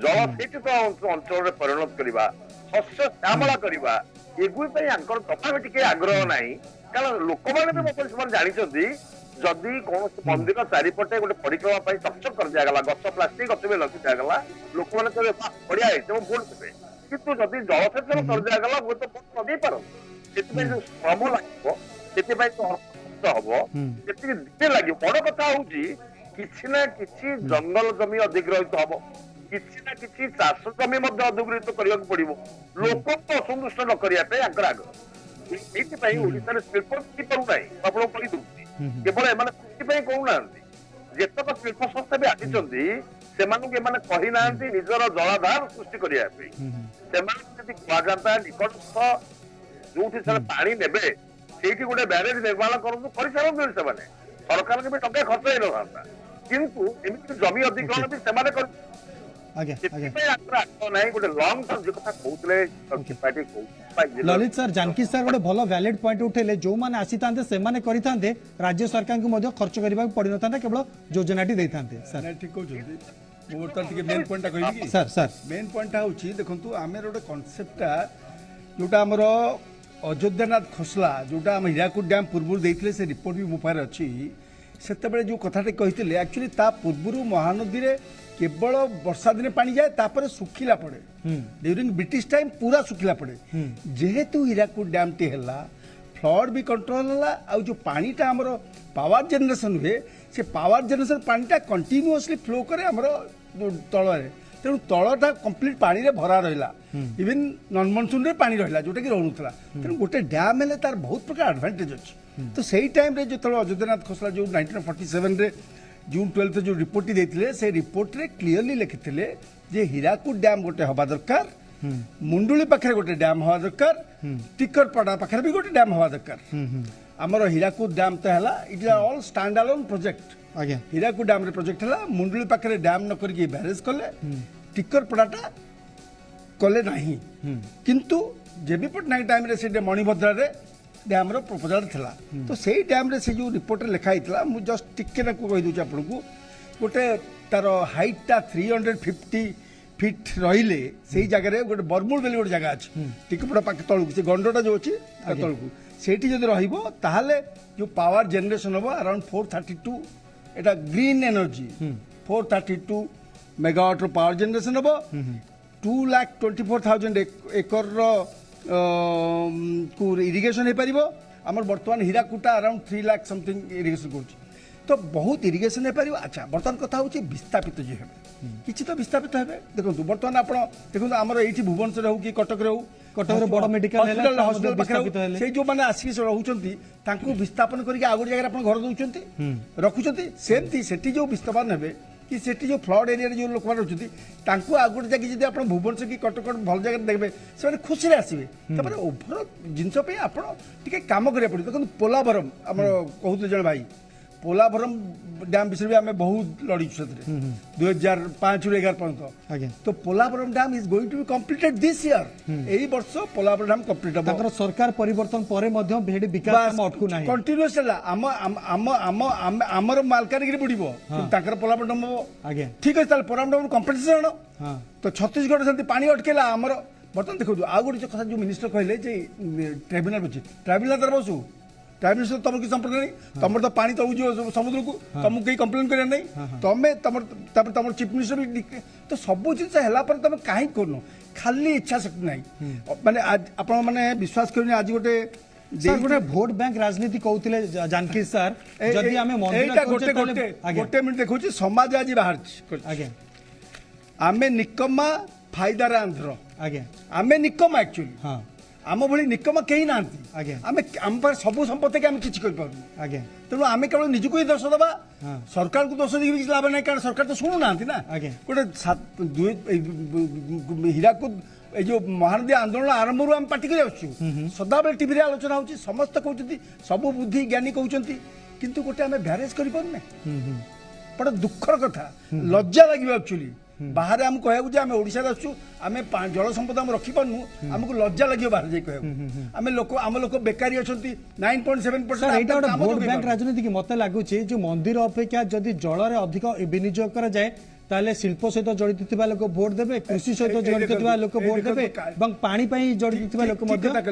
ଜଳସେଚିତ ଅଞ୍ଚଳରେ ପରିଣତ କରିବା, ଶସ୍ୟ ଶ୍ୟାମଳା କରିବା, ଏଗୁଡି ପାଇଁ ଆଙ୍କର ତଥାପି ଟିକେ ଆଗ୍ରହ ନାହିଁ। କାରଣ ଲୋକମାନେ ବି ମଧ୍ୟ ସେମାନେ ଜାଣିଛନ୍ତି ଯଦି କୌଣସି ମନ୍ଦିର ଚାରିପଟେ ଗୋଟେ ପରିକ୍ରମା ପାଇଁ ଚକଚକ କରିଦିଆଗଲା, ଗଛ ପ୍ଲାଷ୍ଟିକ ଗଛ ବି ଲଗି ଦିଆଗଲା, ଲୋକମାନେ କହିବେ ବଢିଆ ହେଇଛି ଏବଂ ଭୋଟ ଦେବେ। କିନ୍ତୁ ଯଦି ଜଳସେଚନ କରିଦିଆଗଲା ହୁଏତ ଭୋଟ ଲଗେଇ ପାରନ୍ତି। ସେଥିପାଇଁ ଯୋଉ ଶ୍ରମ ଲାଗିବ, ସେଥିପାଇଁ ଅର୍ଥ ଖର୍ଚ୍ଚ ହବ, ସେତିକି ଦିନେ ଲାଗିବ। ବଡ କଥା ହଉଛି କିଛି ନା କିଛି ଜଙ୍ଗଲ ଜମି ଅଧିଗ୍ରହିତ ହବ, କିଛି ନା କିଛି ଚାଷ ଜମି ମଧ୍ୟ ଅଧିଗ୍ରହିତ କରିବାକୁ ପଡିବ, ଲୋକଙ୍କୁ ଅସନ୍ତୁଷ୍ଟ ନ କରିବା ପାଇଁ ଆଗ୍ରହ ଆଗ୍ରହ। ଏଇଥିପାଇଁ ଓଡିଶାରେ ଶିଳ୍ପ ପାରୁନାହିଁ, ଆପଣଙ୍କୁ କହିଦଉଛି। କେବଳ ଏମାନେ ସେଥିପାଇଁ କହୁନାହାନ୍ତି, ଯେତେକ ଶିଳ୍ପ ସଂସ୍ଥା ବି ଆସିଛନ୍ତି ସେମାନଙ୍କୁ ଏମାନେ କହିନାହାନ୍ତି ନିଜର ଜଳାଧାର ସୃଷ୍ଟି କରିବା ପାଇଁ। ସେମାନଙ୍କୁ ଯଦି କୁହାଯାନ୍ତା ନିକଟସ୍ଥ ଯୋଉଠି ସେମାନେ ପାଣି ନେବେ ସେଇଠି ଗୋଟେ ବ୍ୟାରେଜ ନିର୍ମାଣ କରନ୍ତୁ, କରିସାରନ୍ତୁ ସେମାନେ, ସରକାରଙ୍କୁ ବି ଟଙ୍କା ଖର୍ଚ୍ଚ ହେଇନଥାନ୍ତା। କିନ୍ତୁ ଏମିତି ଜମି ଅଧିଗ୍ରହଣ ବି ସେମାନେ ललित सर जानकी सर गोटे भल वैलिड पॉइंट उठेले, जो मैंने आसी था से करते राज्य सरकार को खर्च करने पड़ न था, केवल योजनाटी दे था। सर ठीक कहते मेन पॉइंट कह सर सर मेन पॉइंट हूँ देखो आम गोटे कनसेप्टा जोटा आमर अयोध्यानाथ खोसला जोटा आम हीराकुद डैम पूर्व देते से रिपोर्ट भी मो पाखे अच्छी से जो कथाटे कहते एक्चुअली ता पूर्व महानदी रे केवल वर्षा दिन पानी जाए तापर सुखिला पड़े, ड्यूरिंग ब्रिटिश टाइम पूरा सुखिला पड़े। जेहेतु हीराकुद डैम टी है फ्लड भी कंट्रोल है, आ जो पानीटा आमर पावर जेनरेशन हुए से पावर जेनरेशन पानीटा कंटिन्यूअसली फ्लो करे आमर तल में, तेणु तलटा कंप्लीट पानी रे भरा रहा, इवन नन मनसून रे पानी रहा जोटा कि रोला। तेणु गोटे डैम है तार बहुत प्रकार एडभांटेज अच्छी। तो सही टाइम रे जो अयोध्यानाथ खोसला जो 1947 रे जून 12 जो रिपोर्ट देते से रिपोर्ट रे क्लीयरली लिखिले जे हीराकुद डैम गोटे हवा दरकार, मुंडुली पाखे गोटे डैम हवा दरकार, टिकरपड़ा पाखे भी गोटे डैम हवा दरकार। आमर हीराकुद डैम तो है it is all stand alone project. Hirakud dam रे प्रोजेक्ट है, मुंडुली पाखे डैम न करके बैरेज कले, टिकरपड़ाटा कले नहीं। किंतु जेबी पट्टनायक टाइम रे से मणिभद्रा रे डैम रो प्रपोजल थिला, तो सेही डैम रे से जो रिपोर्ट लिखाई थिला मु जस्ट टिके ना को कहि दउ आपन को गोटे तार हाइटटा 350 फीट रहिले सेही जगह रे गोटे बरमुल बेली गोटे जगह अछि टिकपड़ा पाक तळकु से गंडोटा जो अछि तळकु सेठी जदि रहिबो ताहाले जो पावर जनरेशन होबो अराउंड 432 एटा ग्रीन एनर्जी 432 मेगावाट रो पावर जनरेशन होबो। 2,24,000 एकर रो को इरिगेशन हो पार आम बर्तमान हीराकुटा अराउंड 3 लाख समथिंग इरिगेशन कर तो बहुत इरिगेशन हो पार। अच्छा बर्तमान कथा हूँ विस्थापित जी हे किसी तो विस्थापित हे देखो बर्तमान आप देखो आमर ये भुवनेश्वर हो कि कटक हो कटक बड़ मेडिकल हॉस्पिटल पाखे से जो मैंने आसिक रोचे विस्थापन करके आउ गोटे जगह घर दौरान रखुच्च सेमती से जो विस्थापन हे कि सेठी जो फ्लड एरिया जो लोक मैंने रोचे आउ गोटे जगह जब आप भुवनेश्वर कि कटक भल जगह देखते से खुशी आसवे ओभर जिनस आप कम करा पड़े देखो पोलाभरम आम कहते जन भाई पोलाभरम डैम विषय भी आम बहुत लड़ी 2005 ରୁ 11 पर्यंत तो Polavaram dam is going to be completed this year एही वर्ष पोलाभरम डैम कंप्लीट हो ताकर सरकार परिवर्तन परे मध्य भेडी विकास काम अटकू नाही कंटीन्यूअस हला आम आम आम आम हमर मालकानगिरी बुडीबो ताकर पोलाभरम डैम हो ठीक है ताल पोलाभरम डैम कंपनसेशन हां तो छत्तीसगढ़ सेंती पानी अटकेला हमर बर्तन देखो आ गोटे कथा जो मिनिस्टर कहले जे ट्रिब्यूनल अछि ट्रिब्यूनल तर बसु ट्राइब्यूनल तुम कि संपर्क नहीं तुम तो पानी तक जो समुद्र को तुमको कहीं कंप्लेन करें नहीं तुम्हें तुम चीफ मिनिस्टर भी तो सब जिन है तुम कहीं कर खाली इच्छा शक्ति ना माने आप विश्वास कर आज गोटे गोटे भोट बैंक राजनीति कहते जानकी सर जदि आमे गोटे मिनट देखो समाज आज बाहर आमे निकम्मा फायदार आंध्र आमे निकम्मा एक्चुअली आम भाई निकम कहीं ना आम सब संपत्ति के किसी तेणु आम केवल निजक ही दोष दबा सरकार को दोष देखे किसी लाभ ना कारण सरकार तो शुणु ना गोटे हीराकुद जो महानदी आंदोलन आरंभ आम पार्टी कर सदाबे टीवी आलोचना हो समस्त कहते सब बुद्धि ज्ञानी कहते किंतु गोटे आम ब्यारेज करने बड़ा दुखर कथा लज्जा लगे एक्चुअली बाहर आम कह आम ओडिशा आसु आम जल संपद आम रखी पार्नु आमको लज्जा लगे बाहर जाए कह आम लोक बेकारी अच्छा 9.7% भोट बैंक राजनीति की मत लगुच जो मंदिर अपेक्षा जदि जल अधिक विनियोग करा जाए ताले शिल्प सहित जड़ित लोक भोट देवे कृषि सहित जड़ित लोक भोट देवे पानी जड़ित लोक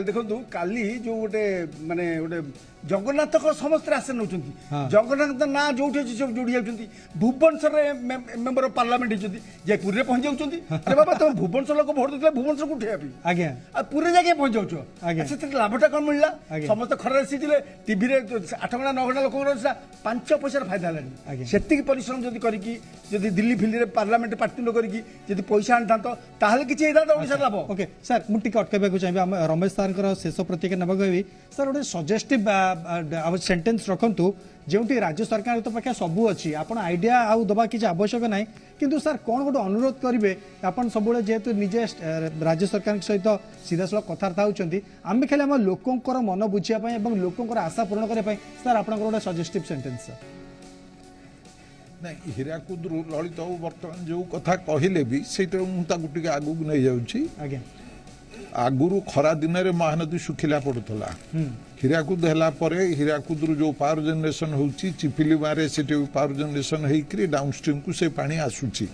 देखो काली जो गोटे माने गोटे जगन्नाथ समस्त आशा नौ जगन्नाथ ना जो सब जोड़ी जाती भुवनेश्वर मेंबर ऑफ पार्लियामेंट होती जयपुर में पहुंच जाऊँगी अरे बाबा तुम भुवनेश्वर लोक भोट देते भुवनेश्वर को उठेगा पूरे जगह पहुंच जाऊँ से लाभटा कौन मिलला समस्त खराब सीझे टीवी 8 घंटा 9 घंटा लोक 5 पैसा फायदा है से परिश्रम जब करके दिल्ली फिल्ड पार्लियामेंट पार्टी न करके पैसा आनी था किसी ओडिशा लाभ ओके सर मुझे अटकवाक चाहिए रमेश सर शेष प्रतिक्रिया नाक कहि सर गोटे सजेस्टिव सेंटेंस रखु जो राज्य सरकार तो पाखे सबू अच्छी आप आइडिया आउ दबा किसी आवश्यक ना किंतु सर कौन गोटे अनुरोध करेंगे आप सब जेहेतु निजे राज्य सरकार सहित सीधा सड़क कथबार्ता होती आम खाली आम लोकंर मन बुझापी और लोकंर आशा पूरण करने सर आप गोटे सजेस्टिव सेंटेंस नहीं हीराकुद ललित बाबू बर्तमान जो कथा कहले भी से मुझे आगू नहीं जाऊँगी आगुरी खरा दिन में महानदी सुखिला पड़ूला हीराकुद है हीराकुद जो पावर जनरेशन होची चिपिली मारे से पावर जनरेशन होकर डाउनस्ट्रीम को से पानी आसूची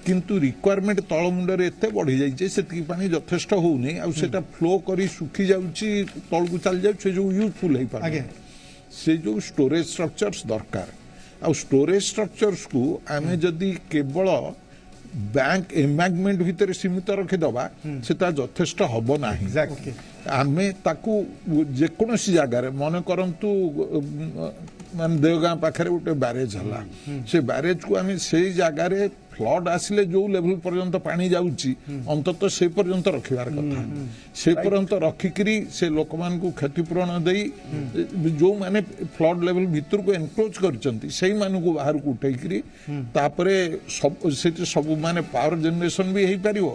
किंतु रिक्वायरमेंट तलमुंडे एत बढ़ी जाइए से पानी यथेष्ट होनी आटा फ्लो कर सुखी जाऊँगी तल को चली जाए जो यूजफुल हो पाए से जो स्टोरेज स्ट्रक्चर्स दरकार आ स्टोरेज स्ट्रक्चर्स को आमे जदि केवल बैंक एम्बैंकमेंट भितर सीमित रखिदबा सेटा यथेष्ट हब ना आमे ताकू जेकोसी जगार मन करंतु मान देवगाँ पाखे गोटे ब्यारेज है से ब्यारेज को आम से जगार फ्लड आसिले जो लेवल पर्यंत पानी जाऊँगी अंततः से पर्यंत रखिबार कथा से पर्यंत रखिकी से लोक मान को क्षतिपूरण दे जो माने फ्लड लेवल भितर को एनक्रोच करचंती से मान को बाहर को उठेकरी तापरे सब से सब माने पावर जनरेशन भी हो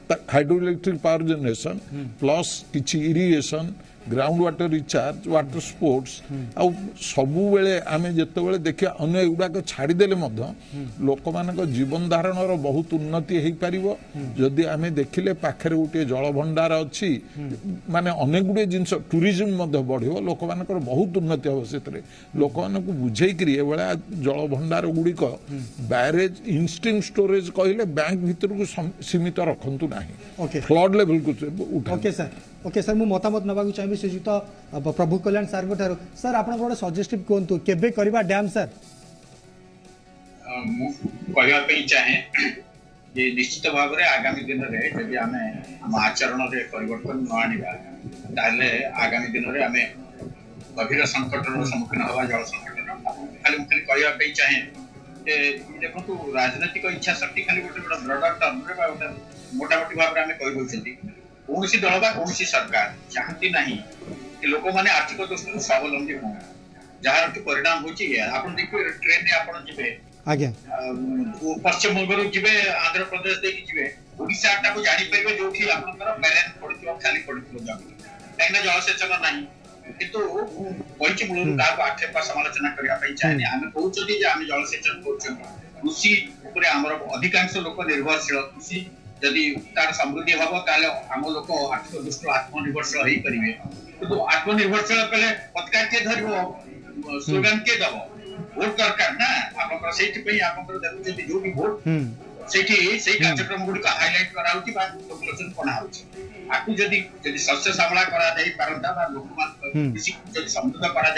पार hydro electric power generation plus किछि irrigation ground water recharge water sports आ सबु बेले आमे जते बेले देखिया अन्य गुडाक छाड़ीदेले लोक मान जीवन धारण बहुत उन्नति हो पार जदि आमे देखिले पाखरे गोटे जल भंडार अच्छी माने अनेक गुड़े जिनस टूरिज्म बढ़ियो लोक मान बहुत उन्नति हम से लोक मान बुझेकरी एभा जल भंडार गुड़िक बैरेज इंस्टिंग स्टोरेज कहले बैंक भीतर को सीमित रखंतु नाही फ्लड लेवल को उठा ओके सर मु मतामत नवा चाहिए श्रीजुत प्रभु कल्याण सर को सर आप गोटे सजेस्टिव कहतु केबे करबा डैम सर कहया चाहे जे निश्चित भाव में आगामी दिन में जब आम आम आचरण में परिवर्तन न आनिबा ताले आगामी दिन में आम गभीर संकट सम्मुखीन हवा जल संकट खाली मुझे कहवाई चाहे देखो राजनैतिक इच्छा शक्ति खाली गोटे गोटे ब्रडर टर्म गोटे मोटामोटी भाव में आम कही कौन दल बा कौन सरकार चाहती ना कि लोक मैंने आर्थिक दृष्टि स्वावलंबी हो जार परिणाम हो देखिए ट्रेन में आप जी पश्चिम बंग जी आंध्र प्रदेश जी ओडिशा को जापर जो बैलेंस पड़ो खाली पड़ो कहीं जलसेचन ना किंतु कही मूल क्या आक्षेप समालोचना करने चाहे आम कहते आम जलसेचन कर कृषि अधिकांश लोक निर्भरशील कृषि जदि तार समृद्धि हम ताले आम लोक आर्थिक दृष्टि आत्मनिर्भरशील हो पारे किंतु आत्मनिर्भरशील कले पत्का किए धर स्लोगान किए दब भोट दरकार ना आप देखुं जो भी भोट से कार्यक्रम गुड़िक हाइलाइट करालोचन बना आपको जदि शस्य श्यामला करा लोक कृषि समृद्ध करा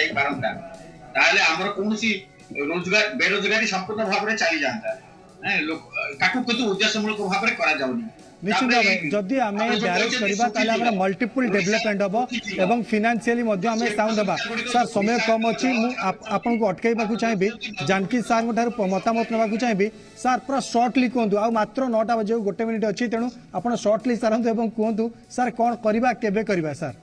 आमर कौन रोजगार बेरोजगारी संपूर्ण भाव में चली जाता उद्देश्यमूलक भाव में करा जाउनी निश्चित भाव जदि आम ब्यारेज करवा ताले मल्टीपल डेवलपमेंट हम एवं फाइनेंशियली आम साउंड देवा सर समय कम अच्छी आपन को अटकैबा चाहिए जानकी सार मतामत नाक चाहिए सर पूरा शॉर्टली कहतु आ मात्र 9टा बजे 1 मिनिट अच्छी तेणु आप शॉर्टली सारंतु एवं कहतु सर कौन करवा केबे करवा सर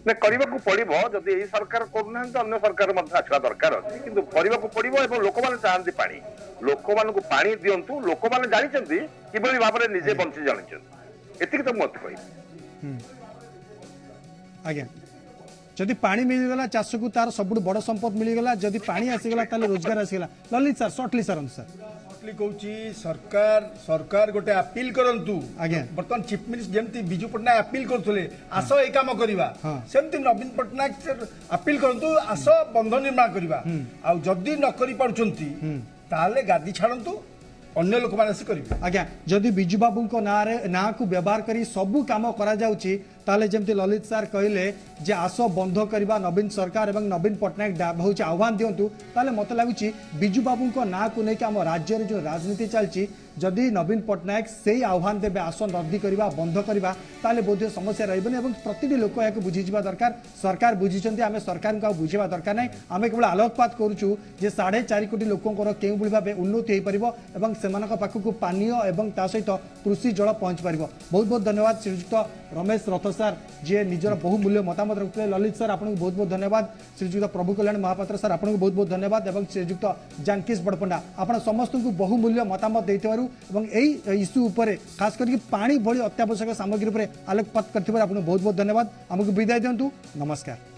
ना करने को पड़ो जदि यही सरकार करना अन्य सरकार आसवा दरकार अच्छी किंतु करने को पड़ो और लोक मैंने चाहती पानी लोक मान पानी दिंतु लोक मैंने जानते कि भाव में निजे बंची जानते एति तो मत कह आज्ञा जदि पानी मिलगला चाष को तार सब बड़ संपद मिलगला जदि पानी आसीगला ताले रोजगार आसीगला ललित सर शॉर्टली सर कहूँ सरकार गोटे अपील करंतु आज्ञा बर्तमान चीफ मिनिस्टर जमती बिजू पट्टनायक अपील करथुले आस ए काम करवा सेमती नवीन पट्टनायक अपील करंतु आस बंध निर्माण करवा आ जदि न करि पारुचंती ताले गादी छाड़ंतु अन्य लोक माने से करिवे आज्ञा जदि बिजू बाबू को ना को व्यवहार करी सबु काम करा जाउची ताले जेमती ललित सार कहले जे आस बंध करवा नवीन सरकार एवं नवीन पट्टनायक हूँ आह्वान दिंतु ताले मत लगुच बिजू बाबू को ना को लेकिन आम राज्य जो राजनीति चलती जदि नवीन पट्टनायक से आह्वान देवे आस नदी करवा बंध करवा ताले बोध समस्या रही प्रति लोक या बुझीजा दरकार सरकार बुझी आम सरकार को बुझेवा दरकार ना आम केवल आलोकपात करुचु जे 4.5 कोटी लोकंर केउ भाव उन्नति हो पार से पाखक पानीय और सहित कृषि जल पहुँच पार बहुत बहुत धन्यवाद श्रीजुक्त रमेश रथ सार जी निजर बहुमूल्य मतामत रखते ललित सर आपको बहुत बहुत धन्यवाद श्रीजुक्त प्रभु कल्याण महापात्र सर आपको बहुत बहुत धन्यवाद और श्रीजुक्त जानकीश बड़पंडा आप समस्त को बहुमूल्य मतामत देते इश्यू उपर खास करके पानी भली अत्यावश्यक सामग्री पर आलोकपात करते बहुत बहुत धन्यवाद आमको विदाय दिंतु नमस्कार।